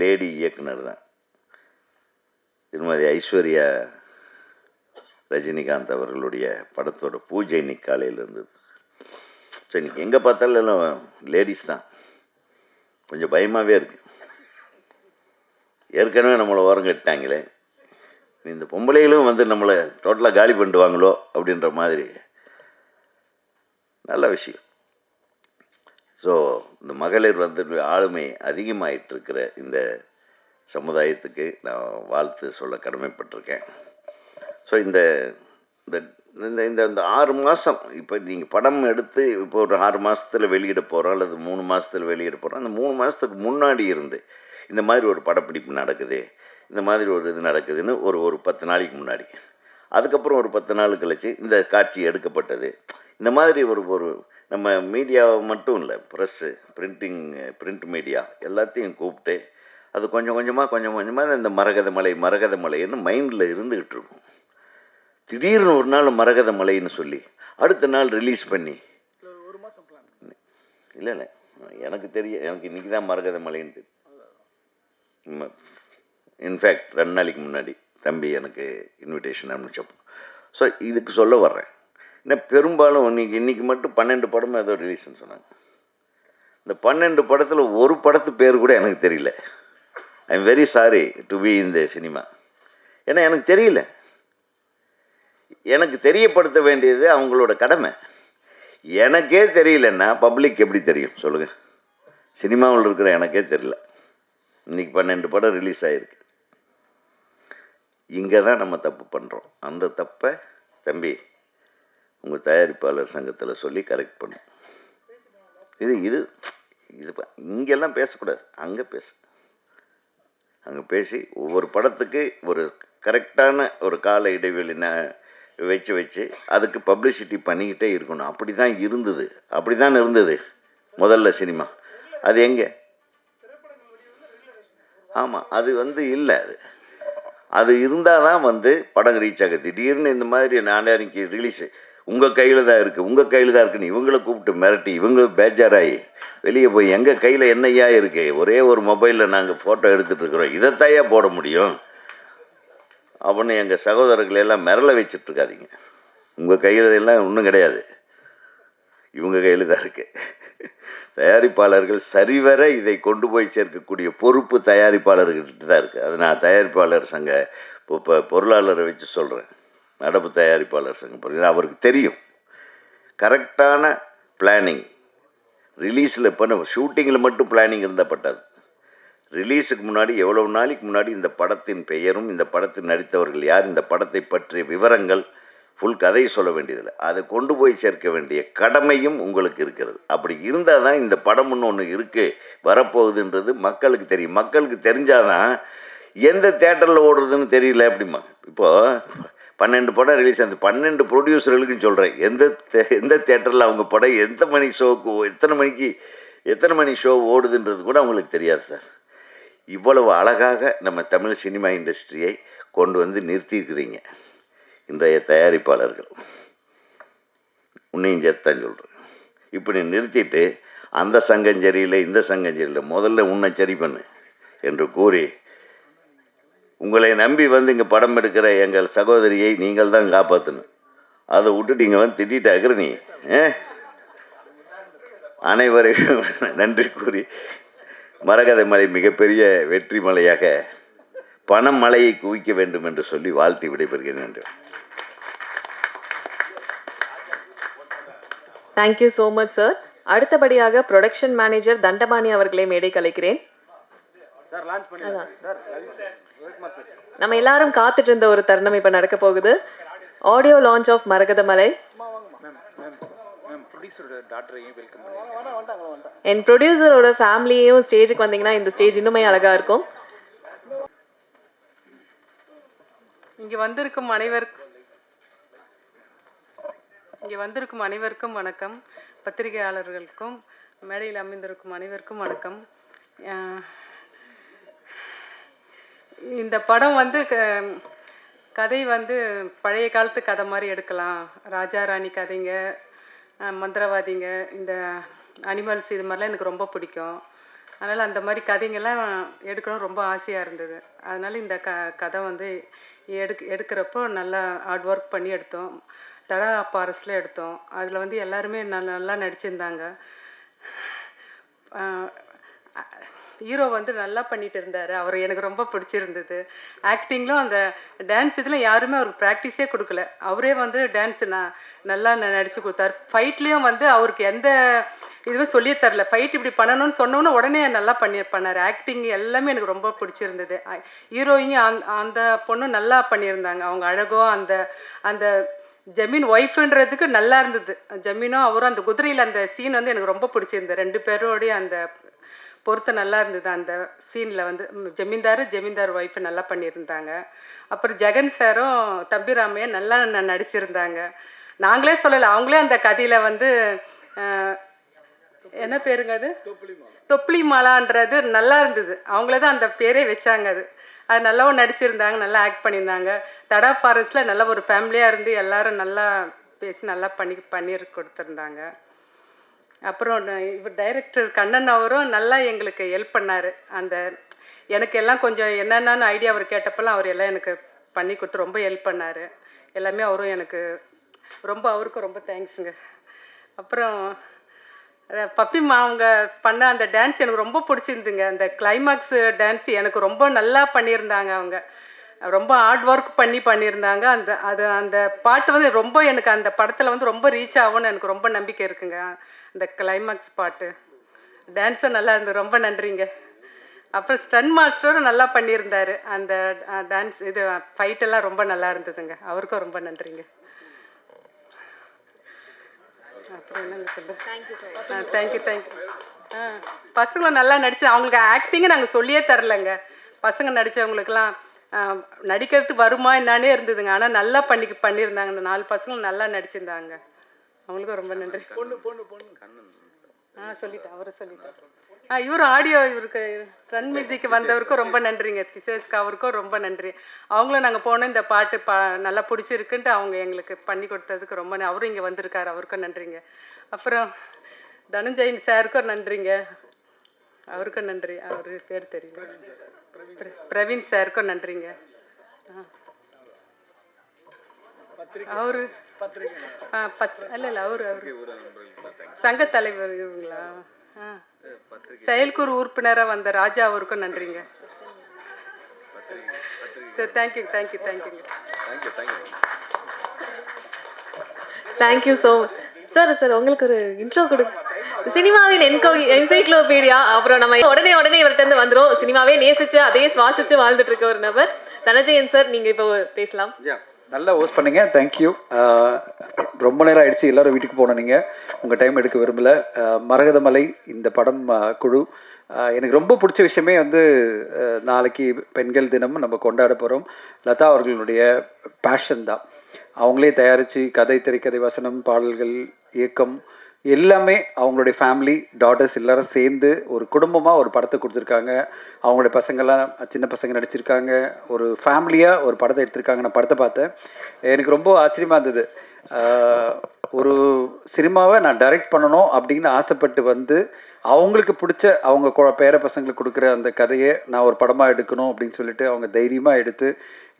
லேடி இயக்குனர் தான், திருமதி ஐஸ்வர்யா ரஜினிகாந்த் அவர்களுடைய படத்தோட பூஜை இன்னைக்கு காலையில் இருந்தது. ஸோ இன்றைக்கி எங்கே பார்த்தாலும் எல்லாம் லேடிஸ் தான். கொஞ்சம் பயமாகவே இருக்குது. ஏற்கனவே நம்மளை ஓரம் கட்டாங்களே, இந்த பொம்பளைகளும் வந்து நம்மளை டோட்டலாக காலி பண்ணிடுவாங்களோ அப்படின்ற மாதிரி. நல்ல விஷயம். ஸோ இந்த மகளிர் வந்து ஆளுமை அதிகமாகிட்டுருக்கிற இந்த சமுதாயத்துக்கு நான் வாழ்த்து சொல்ல கடமைப்பட்டிருக்கேன். ஸோ இந்த இந்த இந்த இந்த 6 மாதம், இப்போ நீங்கள் படம் எடுத்து இப்போ ஒரு 6 மாதத்தில் வெளியிட போகிறோம் அல்லது 3 மாதத்தில் வெளியிட போகிறோம். அந்த 3 மாதத்துக்கு முன்னாடி இருந்து இந்த மாதிரி ஒரு படப்பிடிப்பு நடக்குது, இந்த மாதிரி ஒரு இது நடக்குதுன்னு ஒரு 10 நாளைக்கு முன்னாடி, அதுக்கப்புறம் ஒரு 10 நாள் கழிச்சு இந்த காட்சி எடுக்கப்பட்டது. இந்த மாதிரி ஒரு நம்ம மீடியாவை மட்டும் இல்லை, ப்ரெஸ்ஸு, பிரிண்ட் மீடியா எல்லாத்தையும் கூப்பிட்டு அது கொஞ்சம் கொஞ்சமாக இந்த மரகத மலைன்னு மைண்டில் இருந்துக்கிட்டு இருக்கும். திடீர்னு ஒரு நாள் மரகத மலைன்னு சொல்லி அடுத்த நாள் ரிலீஸ் பண்ணி, இல்லை எனக்கு இன்றைக்கி தான் மரகத மலைன்னு தெரியும். இன்ஃபேக்ட் 2 நாளைக்கு முன்னாடி தம்பி எனக்கு இன்விடேஷன் அனுப்பிச்சப்போ. ஸோ இதுக்கு சொல்ல வர்றேன், இன்னும் பெரும்பாலும் இன்னைக்கு மட்டும் 12 படமும் ஏதோ ரிலீஸ்ன்னு சொன்னாங்க. இந்த 12 படத்தில் ஒரு படத்து பேர் கூட எனக்கு தெரியல. I am very sorry to be in the cinema. ஏன்னா எனக்கு தெரியல. எனக்கு தெரியப்படுத்த வேண்டியது அவங்களோட கடமை. எனக்கே தெரியலன்னா பப்ளிக் எப்படி தெரியும் சொல்லுங்கள்? சினிமாவில் இருக்கிற எனக்கே தெரியல. இன்றைக்கி 12 படம் ரிலீஸ் ஆகிருக்கு. இங்கே தான் நம்ம தப்பு பண்ணுறோம். அந்த தப்பை தம்பி உங்கள் தயாரிப்பாளர் சங்கத்தில் சொல்லி கரெக்ட் பண்ணும். இது இது இது இங்கெல்லாம் பேசக்கூடாது, அங்கே பேசி ஒவ்வொரு படத்துக்கு ஒரு கரெக்டான ஒரு கால இடைவெளி வச்சு அதுக்கு பப்ளிசிட்டி பண்ணிக்கிட்டே இருக்கணும். அப்படி தான் இருந்தது முதல்ல சினிமா. அது எங்கே? ஆமாம், அது இல்லை. அது இருந்தால் தான் படம் ரீச் ஆகுது. திடீர்னு இந்த மாதிரி நாளைக்கு ரிலீஸு உங்கள் கையில் தான் இருக்குன்னு இவங்களை கூப்பிட்டு மிரட்டி இவங்களுக்கு பேஜாராகி வெளியே போய் எங்கள் கையில் என்னையா இருக்குது, ஒரே ஒரு மொபைலில் நாங்கள் ஃபோட்டோ எடுத்துகிட்டு இருக்கிறோம், இதைத்தாயா போட முடியும் அப்படின்னு எங்கள் சகோதரர்கள் எல்லாம் மிரள வச்சிட்ருக்காதீங்க. உங்கள் கையில் எல்லாம் ஒன்றும் கிடையாது, இவங்க கையில் தான் இருக்குது. தயாரிப்பாளர்கள் சரிவர இதை கொண்டு போய் சேர்க்கக்கூடிய பொறுப்பு தயாரிப்பாளர்கிட்ட தான் இருக்குது. அது நான் தயாரிப்பாளர் சங்க இப்போ பொருளாளரை வச்சு சொல்கிறேன், நடப்பு தயாரிப்பாளர் சங்கம். அவருக்கு தெரியும் கரெக்டான பிளானிங். ரிலீஸில் இப்போ நம்ம ஷூட்டிங்கில் மட்டும் பிளானிங் இருந்தால் பட்டாது. ரிலீஸுக்கு முன்னாடி எவ்வளவு நாளைக்கு முன்னாடி இந்த படத்தின் பெயரும், இந்த படத்தில் நடித்தவர்கள் யார், இந்த படத்தை பற்றிய விவரங்கள், ஃபுல் கதையை சொல்ல வேண்டியதில்லை, அதை கொண்டு போய் சேர்க்க வேண்டிய கடமையும் உங்களுக்கு இருக்கிறது. அப்படி இருந்தால் தான் இந்த படம்னு ஒன்று இருக்குது வரப்போகுதுன்றது மக்களுக்கு தெரியும். மக்களுக்கு தெரிஞ்சாதான் எந்த தேட்டரில் ஓடுறதுன்னு தெரியல அப்படிமா. இப்போது 12 படம் ரிலீஸ் ஆகுது, 12 ப்ரொடியூசர்களுக்கும் சொல்கிறேன், எந்த தேட்டரில் அவங்க படம் எந்த மணி ஷோவுக்கு எத்தனை மணி ஷோ ஓடுதுன்றது கூட அவங்களுக்கு தெரியாது சார். இவ்வளவு அழகாக நம்ம தமிழ் சினிமா இண்டஸ்ட்ரியை கொண்டு வந்து நிறுத்தியிருக்கிறீங்க இன்றைய தயாரிப்பாளர்கள். உன்னையும் சேர்த்தான் சொல்கிறேன். இப்படி நிறுத்திட்டு அந்த சங்கம் சரியில்லை, இந்த சங்கம் சரியில்லை, முதல்ல உன்னை சரி பண்ணு என்று கூறி, உங்களை நம்பி வந்து இங்கே படம் எடுக்கிற எங்கள் சகோதரியை நீங்கள் தான் காப்பாற்றணும். அதை விட்டுட்டு இங்கே வந்து திட்டாக்குற நீ. அனைவரையும் நன்றி கூறி, மரகத மலை மிகப்பெரிய வெற்றி மலையாக பணம் மலையை குவிக்க வேண்டும் என்று சொல்லி வாழ்த்தி விடைபெறுகிறேன். Thank you so much sir. அடுத்தபடியாக ப்ரொடக்ஷன் மேனேஜர் தண்டபாணி அவர்களை மேடை கலைக்கிறேன். நம்ம எல்லாரும் காத்துட்டு இருந்த ஒரு தருணம் இப்போ நடக்க போகுது. Audio launch of Maragathamalai. என் ப்ரொடியூசரோட ஃபேமிலியையும் ஸ்டேஜுக்கு வந்தீங்கன்னா இந்த ஸ்டேஜ் இன்னுமே அழகா இருக்கும். இங்கே வந்திருக்கும் அனைவருக்கும் வணக்கம். பத்திரிகையாளர்களுக்கும் மேடையில் அமைந்திருக்கும் அனைவருக்கும் வணக்கம். இந்த படம் வந்து கதை வந்து பழைய காலத்து கதை மாதிரி எடுக்கலாம். ராஜா ராணி கதைங்க, மந்திரவாதிங்க, இந்த அனிமல்ஸ், இது மாதிரிலாம் எனக்கு ரொம்ப பிடிக்கும். அதனால் அந்த மாதிரி கதைங்கெல்லாம் எடுக்கணும் ரொம்ப ஆசையாக இருந்தது. அதனால் இந்த கதை வந்து எடுக்கிறப்போ நல்லா ஹார்ட் ஒர்க் பண்ணி எடுத்தோம். தடா பாரஸில் எடுத்தோம். அதில் வந்து எல்லாருமே நல்லா நடிச்சிருந்தாங்க. ஹீரோ வந்து நல்லா பண்ணிட்டு இருந்தார். அவர் எனக்கு ரொம்ப பிடிச்சிருந்தது. ஆக்டிங்லும் அந்த டான்ஸ் இதில் யாருமே அவருக்கு ப்ராக்டிஸே கொடுக்கல. அவரே வந்து டான்ஸ் நல்லா நடித்து கொடுத்தார். ஃபைட்லேயும் வந்து அவருக்கு எந்த இதுவே சொல்லியே தரல. ஃபைட் இப்படி பண்ணணும்னு சொன்னோன்னே உடனே நல்லா பண்ணார். ஆக்டிங் எல்லாமே எனக்கு ரொம்ப பிடிச்சிருந்தது. ஹீரோயிங்க அந்த பொண்ணு நல்லா பண்ணியிருந்தாங்க. அவங்க அழகோ அந்த அந்த ஜமீன் ஒய்ஃபுன்றதுக்கு நல்லா இருந்தது. ஜமீனும் அவரும் அந்த குதிரையில் அந்த சீன் வந்து எனக்கு ரொம்ப பிடிச்சிருந்தது. 2 பேரோடைய அந்த பொருத்தம் நல்லா இருந்தது. அந்த சீனில் வந்து ஜமீன்தார் ஒய்ஃபு நல்லா பண்ணியிருந்தாங்க. அப்புறம் ஜெகன் சாரும் தம்பிராமையும் நல்லா நடிச்சிருந்தாங்க. நாங்களே சொல்லலை, அவங்களே அந்த கதையில் வந்து என்ன பேருங்க அது, தொப்ளி மாலான்றது நல்லா இருந்தது. அவங்களே தான் அந்த பேரே வச்சாங்க. அது நல்லாவும் நடிச்சிருந்தாங்க, நல்லா ஆக்ட் பண்ணியிருந்தாங்க. தடா ஃபாரஸ்ட்டில் நல்ல ஒரு ஃபேமிலியாக இருந்து எல்லோரும் நல்லா பேசி நல்லா பண்ணி கொடுத்துருந்தாங்க. அப்புறம் இவர் டைரக்டர் கண்ணன் அவரும் நல்லா எங்களுக்கு ஹெல்ப் பண்ணார். அந்த எனக்கு எல்லாம் கொஞ்சம் என்னென்னு ஐடியா அவர் கேட்டப்பெல்லாம் அவர் எல்லாம் எனக்கு பண்ணி கொடுத்து ரொம்ப ஹெல்ப் பண்ணார். எல்லாமே அவரும் எனக்கு அவருக்கும் ரொம்ப தேங்க்ஸுங்க. அப்புறம் பப்பிம்மா அவங்க பண்ண அந்த டான்ஸ் எனக்கு ரொம்ப பிடிச்சிருந்துங்க. அந்த கிளைமாக்ஸ் டான்ஸ் எனக்கு ரொம்ப நல்லா பண்ணியிருந்தாங்க. அவங்க ரொம்ப ஹார்ட் ஒர்க் பண்ணியிருந்தாங்க. அந்த பாட்டு வந்து ரொம்ப எனக்கு அந்த படத்தில் வந்து ரொம்ப ரீச் ஆகும்னு எனக்கு ரொம்ப நம்பிக்கை இருக்குங்க. அந்த கிளைமாக்ஸ் பாட்டு டான்ஸும் நல்லா இருந்தது. ரொம்ப நன்றிங்க. அப்புறம் ஸ்டன் மாஸ்டரும் நல்லா பண்ணியிருந்தார். அந்த டான்ஸ் இது ஃபைட்டெல்லாம் ரொம்ப நல்லா இருந்ததுங்க. அவருக்கும் ரொம்ப நன்றிங்க. அப்புறம் என்னங்க சொல்லுங்கள். தேங்க்யூ. பசங்களும் நல்லா நடிச்சு, அவங்களுக்கு ஆக்டிங்கு நாங்கள் சொல்லியே தரலைங்க. பசங்க நடித்தவங்களுக்கெல்லாம் நடிக்கிறதுக்கு வருமா என்னானே இருந்ததுங்க. ஆனால் நல்லா பண்ணியிருந்தாங்க. இந்த 4 பசங்களும் நல்லா நடிச்சிருந்தாங்க. அவங்களுக்கும் ரொம்ப நன்றி. சொல்லிட்டேன், அவரை சொல்லிட்டேன். இவரும் ஆடியோ, இவருக்கு ரன் மியூசிக்கு வந்தவருக்கும் ரொம்ப நன்றிங்க. திசேஸ்க்கு அவருக்கும் ரொம்ப நன்றி. அவங்களும் நாங்கள் போனோம், இந்த பாட்டு நல்லா பிடிச்சிருக்குன்ட்டு அவங்க எங்களுக்கு பண்ணி கொடுத்ததுக்கு ரொம்ப அவரும் இங்கே வந்திருக்காரு, அவருக்கும் நன்றிங்க. அப்புறம் தனஞ்சயன் சாருக்கும் நன்றிங்க. அவருக்கும் நன்றி. அவர் பேர் தெரியும், பிரவீன் சாருக்கும் நன்றிங்க. அவரு இல்ல அவரு சங்க தலைவர் இவங்களா? செயற்குழு உறுப்பினராக வந்த ராஜா அவருக்கும் நன்றிங்க sir. Thank you. Thank you so sir. Sir உங்களுக்கு ஒரு இன்ட்ரோ கொடு. சினிமாவின் என்சைக்ளோபீடியா. அப்புறம் நம்ம உடனே இவர்கிட்ட இருந்து வந்துடும். சினிமாவே நேசிச்சு அதே சுவாசிச்சு வாழ்ந்துட்டு இருக்க ஒரு நபர் தனஜெயன் சார். நீங்க இப்போ பேசலாம். நல்லா ஹோஸ்ட் பண்ணீங்க, தேங்க்யூ. ரொம்ப நேரம் ஆயிடுச்சு, எல்லாரும் வீட்டுக்கு போனோம். நீங்கள் உங்கள் டைம் எடுக்க விரும்பலை. மரகதமலை இந்த படம் குழு எனக்கு ரொம்ப பிடிச்ச விஷயமே வந்து நாளைக்கு பெண்கள் தினம் நம்ம கொண்டாட போகிறோம். லதா அவர்களுடைய பேஷன் தான். அவங்களே தயாரித்து கதை, திரைக்கதை, வசனம், பாடல்கள், இயக்கம் எல்லாமே அவங்களுடைய ஃபேமிலி டாட்டர்ஸ் எல்லாரும் சேர்ந்து ஒரு குடும்பமாக ஒரு படத்தை கொடுத்துருக்காங்க. அவங்களுடைய பசங்கள்லாம் சின்ன பசங்க நடிச்சிருக்காங்க. ஒரு ஃபேமிலியாக ஒரு படத்தை எடுத்திருக்காங்க. நான் படத்தை பார்த்தேன், எனக்கு ரொம்ப ஆச்சரியமாக இருந்தது. ஒரு சினிமாவை நான் டைரக்ட் பண்ணணும் அப்படின்னு ஆசைப்பட்டு வந்து அவங்களுக்கு பிடிச்ச அவங்க பேர பசங்களுக்கு கொடுக்குற அந்த கதையை நான் ஒரு படமாக எடுக்கணும் அப்படின்னு சொல்லிட்டு அவங்க தைரியமாக எடுத்து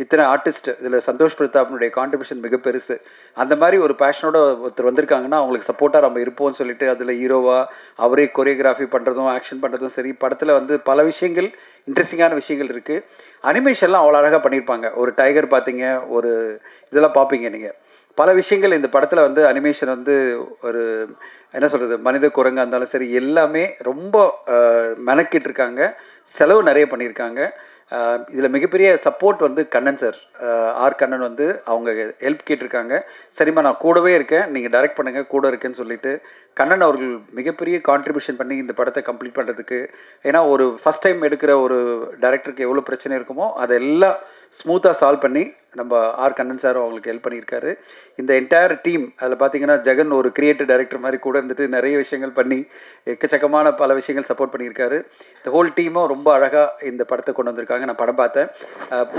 இத்தனை ஆர்டிஸ்ட், இதில் சந்தோஷ் பிரதாப்னுடைய கான்ட்ரிபியூஷன் மிக பெருசு. அந்த மாதிரி ஒரு பேஷனோட ஒருத்தர் வந்திருக்காங்கன்னா அவங்களுக்கு சப்போர்ட்டாக நம்ம இருப்போம்னு சொல்லிட்டு அதில் ஹீரோவாக அவரே கொரியோகிராஃபி பண்ணுறதும் ஆக்ஷன் பண்ணுறதும் சரி. படத்தில் வந்து பல விஷயங்கள், இன்ட்ரெஸ்டிங்கான விஷயங்கள் இருக்குது. அனிமேஷன்லாம் அவ்வளோ அழகாக பண்ணியிருப்பாங்க. ஒரு டைகர் பார்த்தீங்க, ஒரு இதெல்லாம் பார்ப்பீங்க நீங்கள். பல விஷயங்கள் இந்த படத்தில் வந்து அனிமேஷன் வந்து ஒரு என்ன சொல்கிறது, மனித குரங்காக இருந்தாலும் சரி எல்லாமே ரொம்ப மெனக்கிட்டு இருக்காங்க. செலவு நிறைய பண்ணியிருக்காங்க. இதில் மிகப்பெரிய சப்போர்ட் வந்து கண்ணன் சார், ஆர் கண்ணன் வந்து அவங்க ஹெல்ப் கேட்டிருக்காங்க. சரிம்மா நான் கூடவே இருக்கேன், நீங்கள் டைரக்ட் பண்ணுங்கள், கூட இருக்கேன்னு சொல்லிட்டு கண்ணன் அவர்கள் மிகப்பெரிய கான்ட்ரிபியூஷன் பண்ணி இந்த படத்தை கம்ப்ளீட் பண்ணுறதுக்கு. ஏன்னா ஒரு ஃபஸ்ட் டைம் எடுக்கிற ஒரு டைரக்டருக்கு எவ்வளோ பிரச்சனை இருக்குமோ அதெல்லாம் ஸ்மூத்தாக சால்வ் பண்ணி நம்ம ஆர் கண்ணன் சார் அவங்களுக்கு ஹெல்ப் பண்ணியிருக்காரு. இந்த என்டையர் டீம், அதில் பார்த்தீங்கன்னா ஜெகன் ஒரு கிரியேட்டிவ் டைரக்டர் மாதிரி கூட இருந்துட்டு நிறைய விஷயங்கள் பண்ணி எக்கச்சக்கமான பல விஷயங்கள் சப்போர்ட் பண்ணியிருக்காரு. இந்த ஹோல் டீமும் ரொம்ப அழகாக இந்த படத்தை கொண்டு வந்திருக்காங்க. நான் படம் பார்த்தேன்,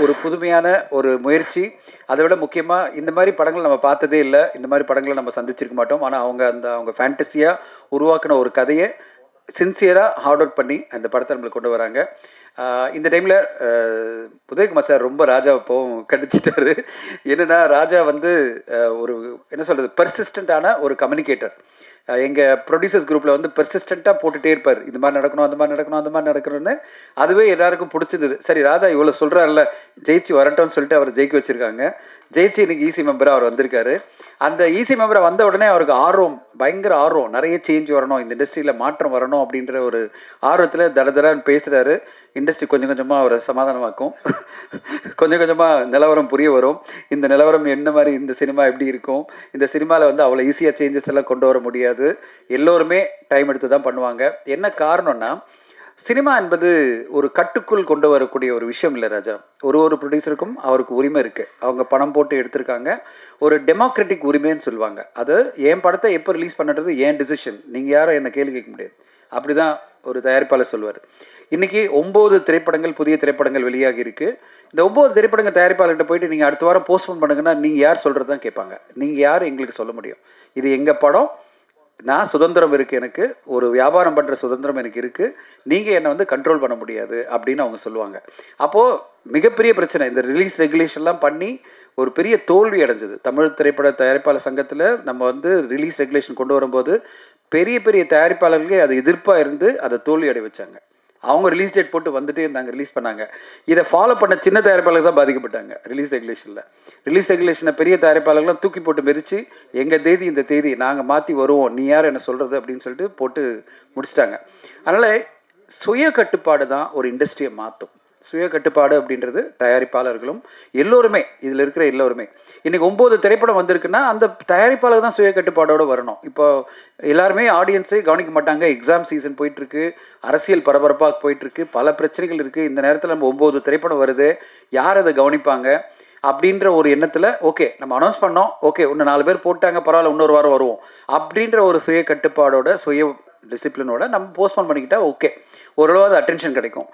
ஒரு புதுமையான ஒரு முயற்சி. அதை விட முக்கியமாக இந்த மாதிரி படங்கள் நம்ம பார்த்ததே இல்லை, இந்த மாதிரி படங்களை நம்ம சந்திச்சிருக்க மாட்டோம். ஆனால் அவங்க ஃபேண்டஸியாக உருவாக்கின ஒரு கதையை சின்சியராக ஹார்ட் ஒர்க் பண்ணி அந்த படத்தை நம்மளுக்கு கொண்டு வராங்க. இந்த டைமில் உதயகுமார் சார் ரொம்ப ராஜாவை போவும் கடிச்சிட்டாரு. என்னென்னா ராஜா வந்து ஒரு என்ன சொல்கிறது, பர்சிஸ்டண்ட்டான ஒரு கம்யூனிகேட்டர். எங்கள் ப்ரொடியூசர்ஸ் குரூப்பில் வந்து பெர்சிஸ்டண்ட்டாக போட்டுகிட்டே இருப்பார். இது மாதிரி நடக்கணும், அந்த மாதிரி நடக்கணும், அந்த மாதிரி நடக்கணும்னு. அதுவே எல்லாருக்கும் பிடிச்சிருந்தது. சரி ராஜா இவ்வளோ சொல்கிறாருல்ல, ஜெயிச்சு வரட்டோன்னு சொல்லிட்டு அவர் ஜெயிக்க வச்சுருக்காங்க. ஜெயிச்சு இன்னைக்கு ஈசி மெம்பராக அவர் வந்திருக்காரு. அந்த ஈசி மெம்பரை வந்த உடனே அவருக்கு ஆர்வம், பயங்கர ஆர்வம், நிறைய சேஞ்ச் வரணும், இந்த இண்டஸ்ட்ரியில் மாற்றம் வரணும் அப்படின்ற ஒரு ஆர்வத்தில் தடன்னு பேசுகிறாரு. இண்டஸ்ட்ரி கொஞ்சம் கொஞ்சமாக அவரை சமாதானமாக்கும், கொஞ்சம் கொஞ்சமாக நிலவரம் புரிய வரும். இந்த நிலவரம் என்ன மாதிரி, இந்த சினிமா எப்படி இருக்கும், இந்த சினிமாவில் வந்து அவ்வளோ ஈஸியாக சேஞ்சஸ் எல்லாம் கொண்டு வர முடியாது. எல்லோருமே டைம் எடுத்து தான் பண்ணுவாங்க. என்ன காரணம்னா சினிமா என்பது ஒரு கட்டுக்குள் கொண்டு வரக்கூடிய ஒரு விஷயம் இல்லை ராஜா. ஒரு ப்ரொடியூசருக்கும் அவருக்கு உரிமை இருக்குது. அவங்க பணம் போட்டு எடுத்திருக்காங்க. ஒரு டெமோக்ராட்டிக் உரிமைன்னு சொல்லுவாங்க. அது என் படத்தை எப்போ ரிலீஸ் பண்ணுறது ஏன் டிசிஷன், நீங்கள் யாரும் என்னை கேள்வி கேட்க முடியாது. அப்படி தான் ஒரு தயாரிப்பாளர் சொல்வார். இன்றைக்கி 9 திரைப்படங்கள், புதிய திரைப்படங்கள் வெளியாகி இருக்குது. இந்த 9 திரைப்படங்கள் தயாரிப்பாளர்கிட்ட போயிட்டு நீங்கள் அடுத்த வாரம் போஸ்ட்போன் பண்ணுங்கன்னா நீங்கள் யார் சொல்கிறது தான் கேட்பாங்க. நீங்கள் யார் எங்களுக்கு சொல்ல முடியும், இது எங்கள் படம், நான் சுதந்திரம் இருக்குது, எனக்கு ஒரு வியாபாரம் பண்ணுற சுதந்திரம் எனக்கு இருக்குது, நீங்கள் என்னை வந்து கண்ட்ரோல் பண்ண முடியாது அப்படின்னு அவங்க சொல்லுவாங்க. அப்போது மிகப்பெரிய பிரச்சனை, இந்த ரிலீஸ் ரெகுலேஷன்லாம் பண்ணி ஒரு பெரிய தோல்வி அடைஞ்சது. தமிழ் திரைப்பட தயாரிப்பாளர் சங்கத்தில் நம்ம வந்து ரிலீஸ் ரெகுலேஷன் கொண்டு வரும்போது பெரிய பெரிய தயாரிப்பாளர்களே அது எதிர்ப்பாக இருந்து அதை தோல்வி அடைய வச்சாங்க. அவங்க ரிலீஸ் டேட் போட்டு வந்துட்டே இருந்தாங்க, ரிலீஸ் பண்ணாங்க. இதை ஃபாலோ பண்ண சின்ன தயாரிப்பாளர்கள் தான் பாதிக்கப்பட்டாங்க ரிலீஸ் ரெகுலேஷனில். ரிலீஸ் ரெகுலேஷனை பெரிய தயாரிப்பாளர்கள்லாம் தூக்கி போட்டு மெரிச்சு எங்கள் தேதி இந்த தேதி நாங்கள் மாற்றி வருவோம், நீ யார் என்ன சொல்கிறது அப்படின்னு சொல்லிட்டு போட்டு முடிச்சிட்டாங்க. அதனால் சுய கட்டுப்பாடு தான் ஒரு இண்டஸ்ட்ரியை மாற்றும். சுய கட்டுப்பாடு அப்படின்றது தயாரிப்பாளர்களும் எல்லோருமே, இதில் இருக்கிற எல்லோருமே. இன்றைக்கி 9 திரைப்படம் வந்திருக்குன்னா அந்த தயாரிப்பாளர் தான் சுய கட்டுப்பாடோடு வரணும். இப்போ எல்லாருமே ஆடியன்ஸே கவனிக்க மாட்டாங்க. எக்ஸாம் சீசன் போயிட்டுருக்கு, அரசியல் பரபரப்பாக போயிட்டுருக்கு, பல பிரச்சனைகள் இருக்குது. இந்த நேரத்தில் நம்ம 9 திரைப்படம் வருது, யார் அதை கவனிப்பாங்க அப்படின்ற ஒரு எண்ணத்தில் ஓகே நம்ம அனௌன்ஸ் பண்ணோம், ஓகே இன்னும் 4 பேர் போட்டாங்க, பரவாயில்ல இன்னொரு வாரம் வருவோம் அப்படின்ற ஒரு சுய கட்டுப்பாடோட, சுய டிசிப்ளினோட நம்ம போஸ்ட்போன் பண்ணிக்கிட்டால் ஓகே, ஓரளவாவது அட்டென்ஷன் கிடைக்கும்.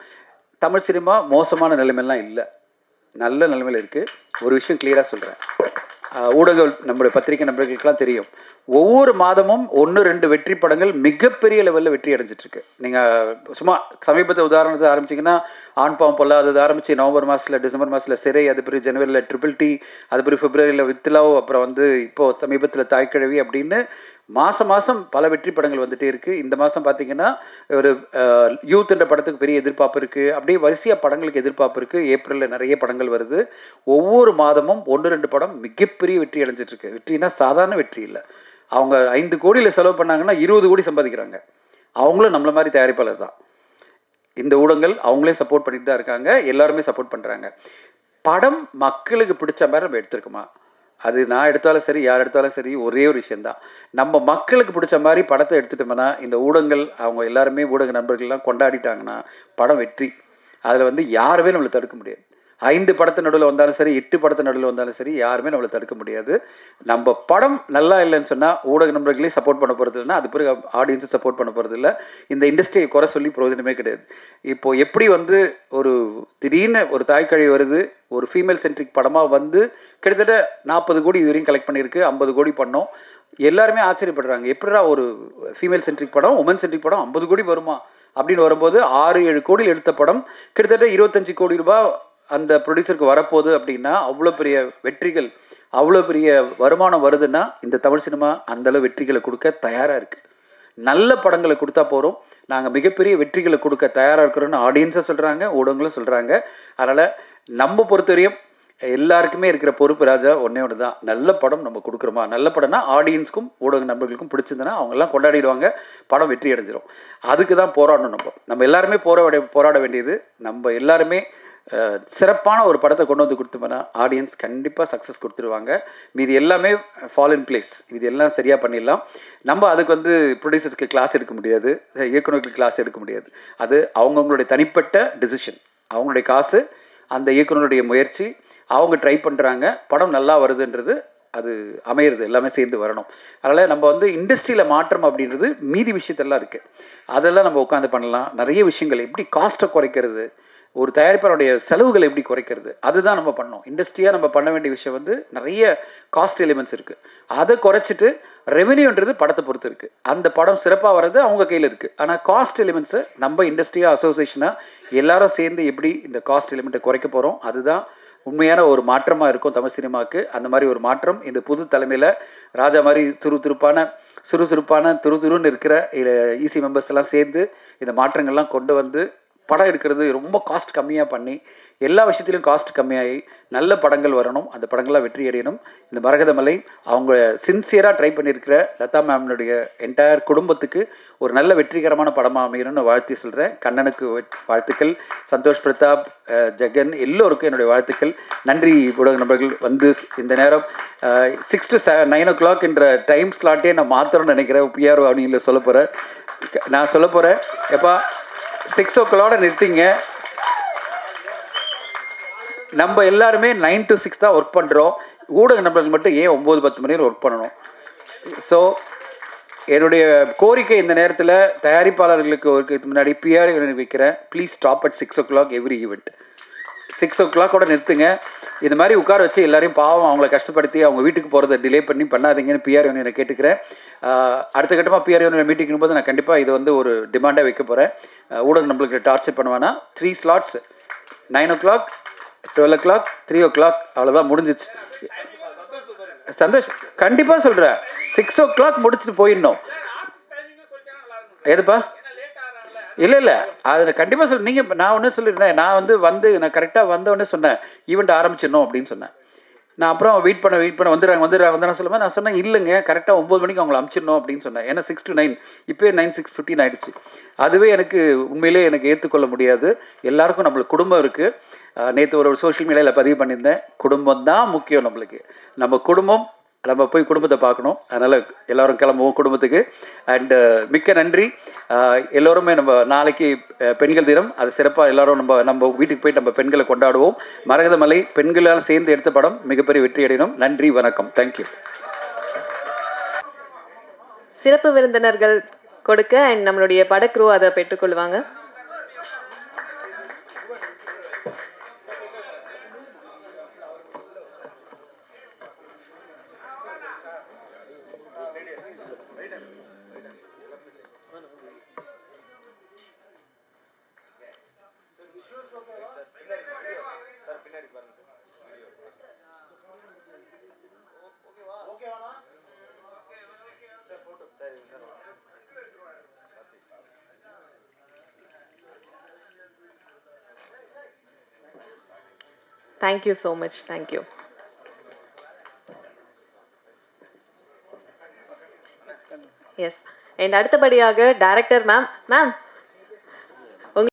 தமிழ் சினிமா மோசமான நிலைமையெல்லாம் இல்லை, நல்ல நிலைமையில் இருக்குது. ஒரு விஷயம் கிளியராக சொல்கிறேன், ஊடக நம்முடைய பத்திரிகை நண்பர்களுக்கெல்லாம் தெரியும், ஒவ்வொரு மாதமும் 1-2 வெற்றி படங்கள் மிகப்பெரிய லெவலில் வெற்றி அடைஞ்சிட்ருக்கு. நீங்கள் சும்மா சமீபத்தை உதாரணத்தை ஆரம்பிச்சிங்கன்னா ஆண் பாவம் பொல்லாதது ஆரம்பித்து நவம்பர் மாதத்தில், டிசம்பர் மாதத்தில் சிறை, அது பிறகு ஜனவரியில் ட்ரிபிள் டி, அது பிறகு பிப்ரவரியில் வித்லாவ், அப்புறம் வந்து இப்போது சமீபத்தில் தாய்க்கிழவி அப்படின்னு மாதம் பல வெற்றி படங்கள் வந்துகிட்டே இருக்குது. இந்த மாதம் பார்த்திங்கன்னா ஒரு யூத் என்ற படத்துக்கு பெரிய எதிர்பார்ப்பு இருக்குது. அப்படியே வரிசையாக படங்களுக்கு எதிர்பார்ப்பு இருக்குது. ஏப்ரலில் நிறைய படங்கள் வருது. ஒவ்வொரு மாதமும் 1-2 படம் மிகப்பெரிய வெற்றி அடைஞ்சிட்ருக்கு. வெற்றினா சாதாரண வெற்றி இல்லை. அவங்க 5 கோடியில் செலவு பண்ணாங்கன்னா 20 கோடி சம்பாதிக்கிறாங்க. அவங்களும் நம்மள மாதிரி தயாரிப்பாளர் தான். இந்த ஊடகங்கள் அவங்களே சப்போர்ட் பண்ணிட்டு தான் இருக்காங்க. எல்லாருமே சப்போர்ட் பண்ணுறாங்க. படம் மக்களுக்கு பிடிச்ச மாதிரி நம்ம எடுத்துருக்குமா? அது நான் எடுத்தாலும் சரி, யார் எடுத்தாலும் சரி, ஒரே ஒரு விஷயந்தான். நம்ம மக்களுக்கு பிடிச்ச மாதிரி படத்தை எடுத்துட்டோம்னா, இந்த ஊடகங்கள் அவங்க எல்லாருமே ஊடக நண்பர்கள்லாம் கொண்டாடிட்டாங்கன்னா படம் வெற்றி. அதில் வந்து யாருமே நம்மளை தடுக்க முடியாது. 5 படத்து நடுவில் வந்தாலும் சரி, 8 படத்து நடுவில் வந்தாலும் சரி, யாருமே நம்மளை தடுக்க முடியாது. நம்ம படம் நல்லா இல்லைன்னு சொன்னால் ஊடக நண்பர்களே சப்போர்ட் பண்ண போகிறது இல்லைன்னா, அது பிறகு ஆடியன்ஸும் சப்போர்ட் பண்ண போகிறது இல்லை. இந்த இண்டஸ்ட்ரியை குறை சொல்லி பிரயோஜனமே கிடையாது. இப்போது எப்படி வந்து ஒரு திடீர்னு ஒரு தாய்க்கழி வருது, ஒரு ஃபீமேல் சென்ட்ரிக் படமாக வந்து கிட்டத்தட்ட 40 கோடி இதுவரையும் கலெக்ட் பண்ணியிருக்கு, 50 கோடி பண்ணோம். எல்லாருமே ஆச்சரியப்படுறாங்க, எப்படிடா ஒரு ஃபீமேல் சென்ட்ரிக் படம், உமன் சென்ட்ரிக் படம் 50 கோடி வருமா அப்படின்னு வரும்போது 6-7 கோடியில் எடுத்த படம் கிட்டத்தட்ட 25 கோடி ரூபாய் அந்த ப்ரொடியூசருக்கு வரப்போகுது. அப்படின்னா அவ்வளோ பெரிய வெற்றிகள், அவ்வளோ பெரிய வருமானம் வருதுன்னா இந்த தமிழ் சினிமா அந்தளவு வெற்றிகளை கொடுக்க தயாராக இருக்குது. நல்ல படங்களை கொடுத்தா போகிறோம், நாங்கள் மிகப்பெரிய வெற்றிகளை கொடுக்க தயாராக இருக்கிறோன்னு ஆடியன்ஸை சொல்கிறாங்க, ஊடகங்களும் சொல்கிறாங்க. அதனால் நம்ம பொறுத்தவரையும் எல்லாருக்குமே இருக்கிற பொறுப்பு ராஜா ஒன்றே ஒன்று தான், நல்ல படம் நம்ம கொடுக்குறோமா. நல்ல படம்னா ஆடியன்ஸ்க்கும் ஊடக நண்பர்களுக்கும் பிடிச்சிருந்ததுன்னா அவங்கெல்லாம் கொண்டாடிடுவாங்க, படம் வெற்றி அடைஞ்சிரும். அதுக்கு தான் போராடணும். நம்ம எல்லாருமே போராட வேண்டியது. நம்ம எல்லாருமே சிறப்பான ஒரு படத்தை கொண்டு வந்து கொடுத்தோம்னா ஆடியன்ஸ் கண்டிப்பாக சக்ஸஸ் கொடுத்துருவாங்க. மீது எல்லாமே ஃபால் இன் பிளேஸ், இது எல்லாம் சரியாக பண்ணிடலாம். நம்ம அதுக்கு வந்து ப்ரொடியூசர்ஸ்க்கு கிளாஸ் எடுக்க முடியாது, இயக்குநர்களுக்கு கிளாஸ் எடுக்க முடியாது. அது அவங்கவுங்களுடைய தனிப்பட்ட டிசிஷன், அவங்களுடைய காசு, அந்த இயக்குநருடைய முயற்சி, அவங்க ட்ரை பண்ணுறாங்க, படம் நல்லா வருதுன்றது அது அமையிறது, எல்லாமே சேர்ந்து வரணும். அதனால் நம்ம வந்து இண்டஸ்ட்ரியில் மாற்றம் அப்படின்றது மீதி விஷயத்தெல்லாம் இருக்குது, அதெல்லாம் நம்ம உட்காந்து பண்ணலாம். நிறைய விஷயங்கள் எப்படி காஸ்ட்டை குறைக்கிறது, ஒரு தயாரிப்பாளருடைய செலவுகளை எப்படி குறைக்கிறது, அதுதான் நம்ம பண்ணோம். இண்டஸ்ட்ரியாக நம்ம பண்ண வேண்டிய விஷயம் வந்து நிறைய காஸ்ட் எலிமெண்ட்ஸ் இருக்குது. அதை குறைச்சிட்டு ரெவென்யூன்றது படத்தை பொறுத்து இருக்குது. அந்த படம் சிறப்பாக வர்றது அவங்க கையில் இருக்குது. ஆனால் காஸ்ட் எலிமெண்ட்ஸை நம்ம இண்டஸ்ட்ரியாக அசோசியேஷனாக எல்லாரும் சேர்ந்து எப்படி இந்த காஸ்ட் எலிமெண்ட்டை குறைக்க போகிறோம், அதுதான் உண்மையான ஒரு மாற்றமாக இருக்கும் தமிழ் சினிமாவுக்கு. அந்த மாதிரி ஒரு மாற்றம் இந்த புது தலைமையில் ராஜா மாதிரி சுறுசுறுப்பான துருன்னு இருக்கிற ஈசி மெம்பர்ஸ் எல்லாம் சேர்ந்து இந்த மாற்றங்கள்லாம் கொண்டு வந்து படம் எடுக்கிறது ரொம்ப காஸ்ட் கம்மியாக பண்ணி, எல்லா விஷயத்துலையும் காஸ்ட் கம்மியாகி நல்ல படங்கள் வரணும், அந்த படங்கள்லாம் வெற்றி அடையணும். இந்த மரகதமலை அவங்க சின்சியராக ட்ரை பண்ணியிருக்கிற லதா மேம்னுடைய என்டையர் குடும்பத்துக்கு ஒரு நல்ல வெற்றிகரமான படமாக அமையணும்னு வாழ்த்தி சொல்கிறேன். கண்ணனுக்கு வாழ்த்துக்கள், சந்தோஷ் பிரதாப், ஜெகன் எல்லோருக்கும் என்னுடைய வாழ்த்துக்கள். நன்றி ஊடக நண்பர்கள். வந்து இந்த நேரம் 6 to 9 o'clock என்ற டைம் ஸ்லாட்டே நான் மாற்றணும்னு நினைக்கிறேன். பிஆர்ஓ அவனியில் சொல்ல போகிறேன் எப்பா 6 o'clock நிறுத்திங்க. நம்ம எல்லாருமே 9 to 6 தான் ஒர்க் பண்ணுறோம். ஊடக நண்பர்கள் மட்டும் ஏன் 9-10 மணி நேரம் ஒர்க் பண்ணணும்? ஸோ என்னுடைய கோரிக்கை இந்த நேரத்தில் தயாரிப்பாளர்களுக்கு ஒரு முன்னாடி பிஆர் வைக்கிறேன், please stop at 6 o'clock every event. 6 o'clock நிறுத்துங்க. இது மாதிரி உட்கார வச்சு எல்லாரையும் பாவம் அவங்கள கஷ்டப்படுத்தி அவங்க வீட்டுக்கு போகிறத டிலே பண்ணாதீங்கன்னு பிஆர் யூனியனை கேட்டுக்கிறேன். அடுத்த கட்டமாக பிஆர் யூனியன் மீட்டிங் போது நான் கண்டிப்பாக இது வந்து ஒரு டிமாண்டாக வைக்க போகிறேன். ஊடகம் நம்மளுக்கு டார்ச்சர் பண்ணுவானா 3 slots 9 o'clock, 12 o'clock, 3 o'clock, அவ்வளோதான் முடிஞ்சிச்சு. சந்தோஷ் கண்டிப்பாக சொல்கிறேன், 6 o'clock முடிச்சுட்டு போயிடணும். எதுப்பா? இல்லை அது கண்டிப்பாக நீங்கள் நான் ஒன்று சொல்லியிருந்தேன். நான் கரெக்டாக வந்தோடனே சொன்னேன் ஈவெண்ட் ஆரம்பிச்சிடணும் அப்படின்னு சொன்னேன். நான் அப்புறம் வெயிட் பண்ண வந்துடுறாங்க சொல்லுவேன். நான் சொன்னேன் இல்லைங்க, கரெக்டாக 9 மணிக்கு அவங்களை அனுப்பிச்சிடணும் அப்படின்னு சொன்னேன். ஏன்னா 6 to 9 இப்போயே 9:15 ஆகிடுச்சு. அதுவே எனக்கு உண்மையிலே எனக்கு ஏற்றுக்கொள்ள முடியாது. எல்லாருக்கும் நம்மளுக்கு குடும்பம் இருக்குது. நேற்று ஒரு சோஷியல் மீடியாவில் பதிவு பண்ணியிருந்தேன், குடும்பம் தான் முக்கியம் நம்மளுக்கு. நம்ம குடும்பம், நம்ம போய் குடும்பத்தை பார்க்கணும். அதனால் எல்லோரும் கிளம்புவோம் குடும்பத்துக்கு. அண்டு மிக்க நன்றி. எல்லோருமே நம்ம நாளைக்கு பெண்கள் தினம், அது சிறப்பாக எல்லோரும் நம்ம வீட்டுக்கு போய் நம்ம பெண்களை கொண்டாடுவோம். மரகதமலை பெண்களால் சேர்ந்து எடுத்த படம் மிகப்பெரிய வெற்றி அடையணும். நன்றி, வணக்கம், தேங்க்யூ. சிறப்பு விருந்தினர்கள் கொடுக்க அண்ட் நம்மளுடைய படக்ரூ அதை பெற்றுக்கொள்வாங்க. Thank you so much. Thank you. Yes. And அடுத்தபடியாக டைரக்டர் மேம். மேம்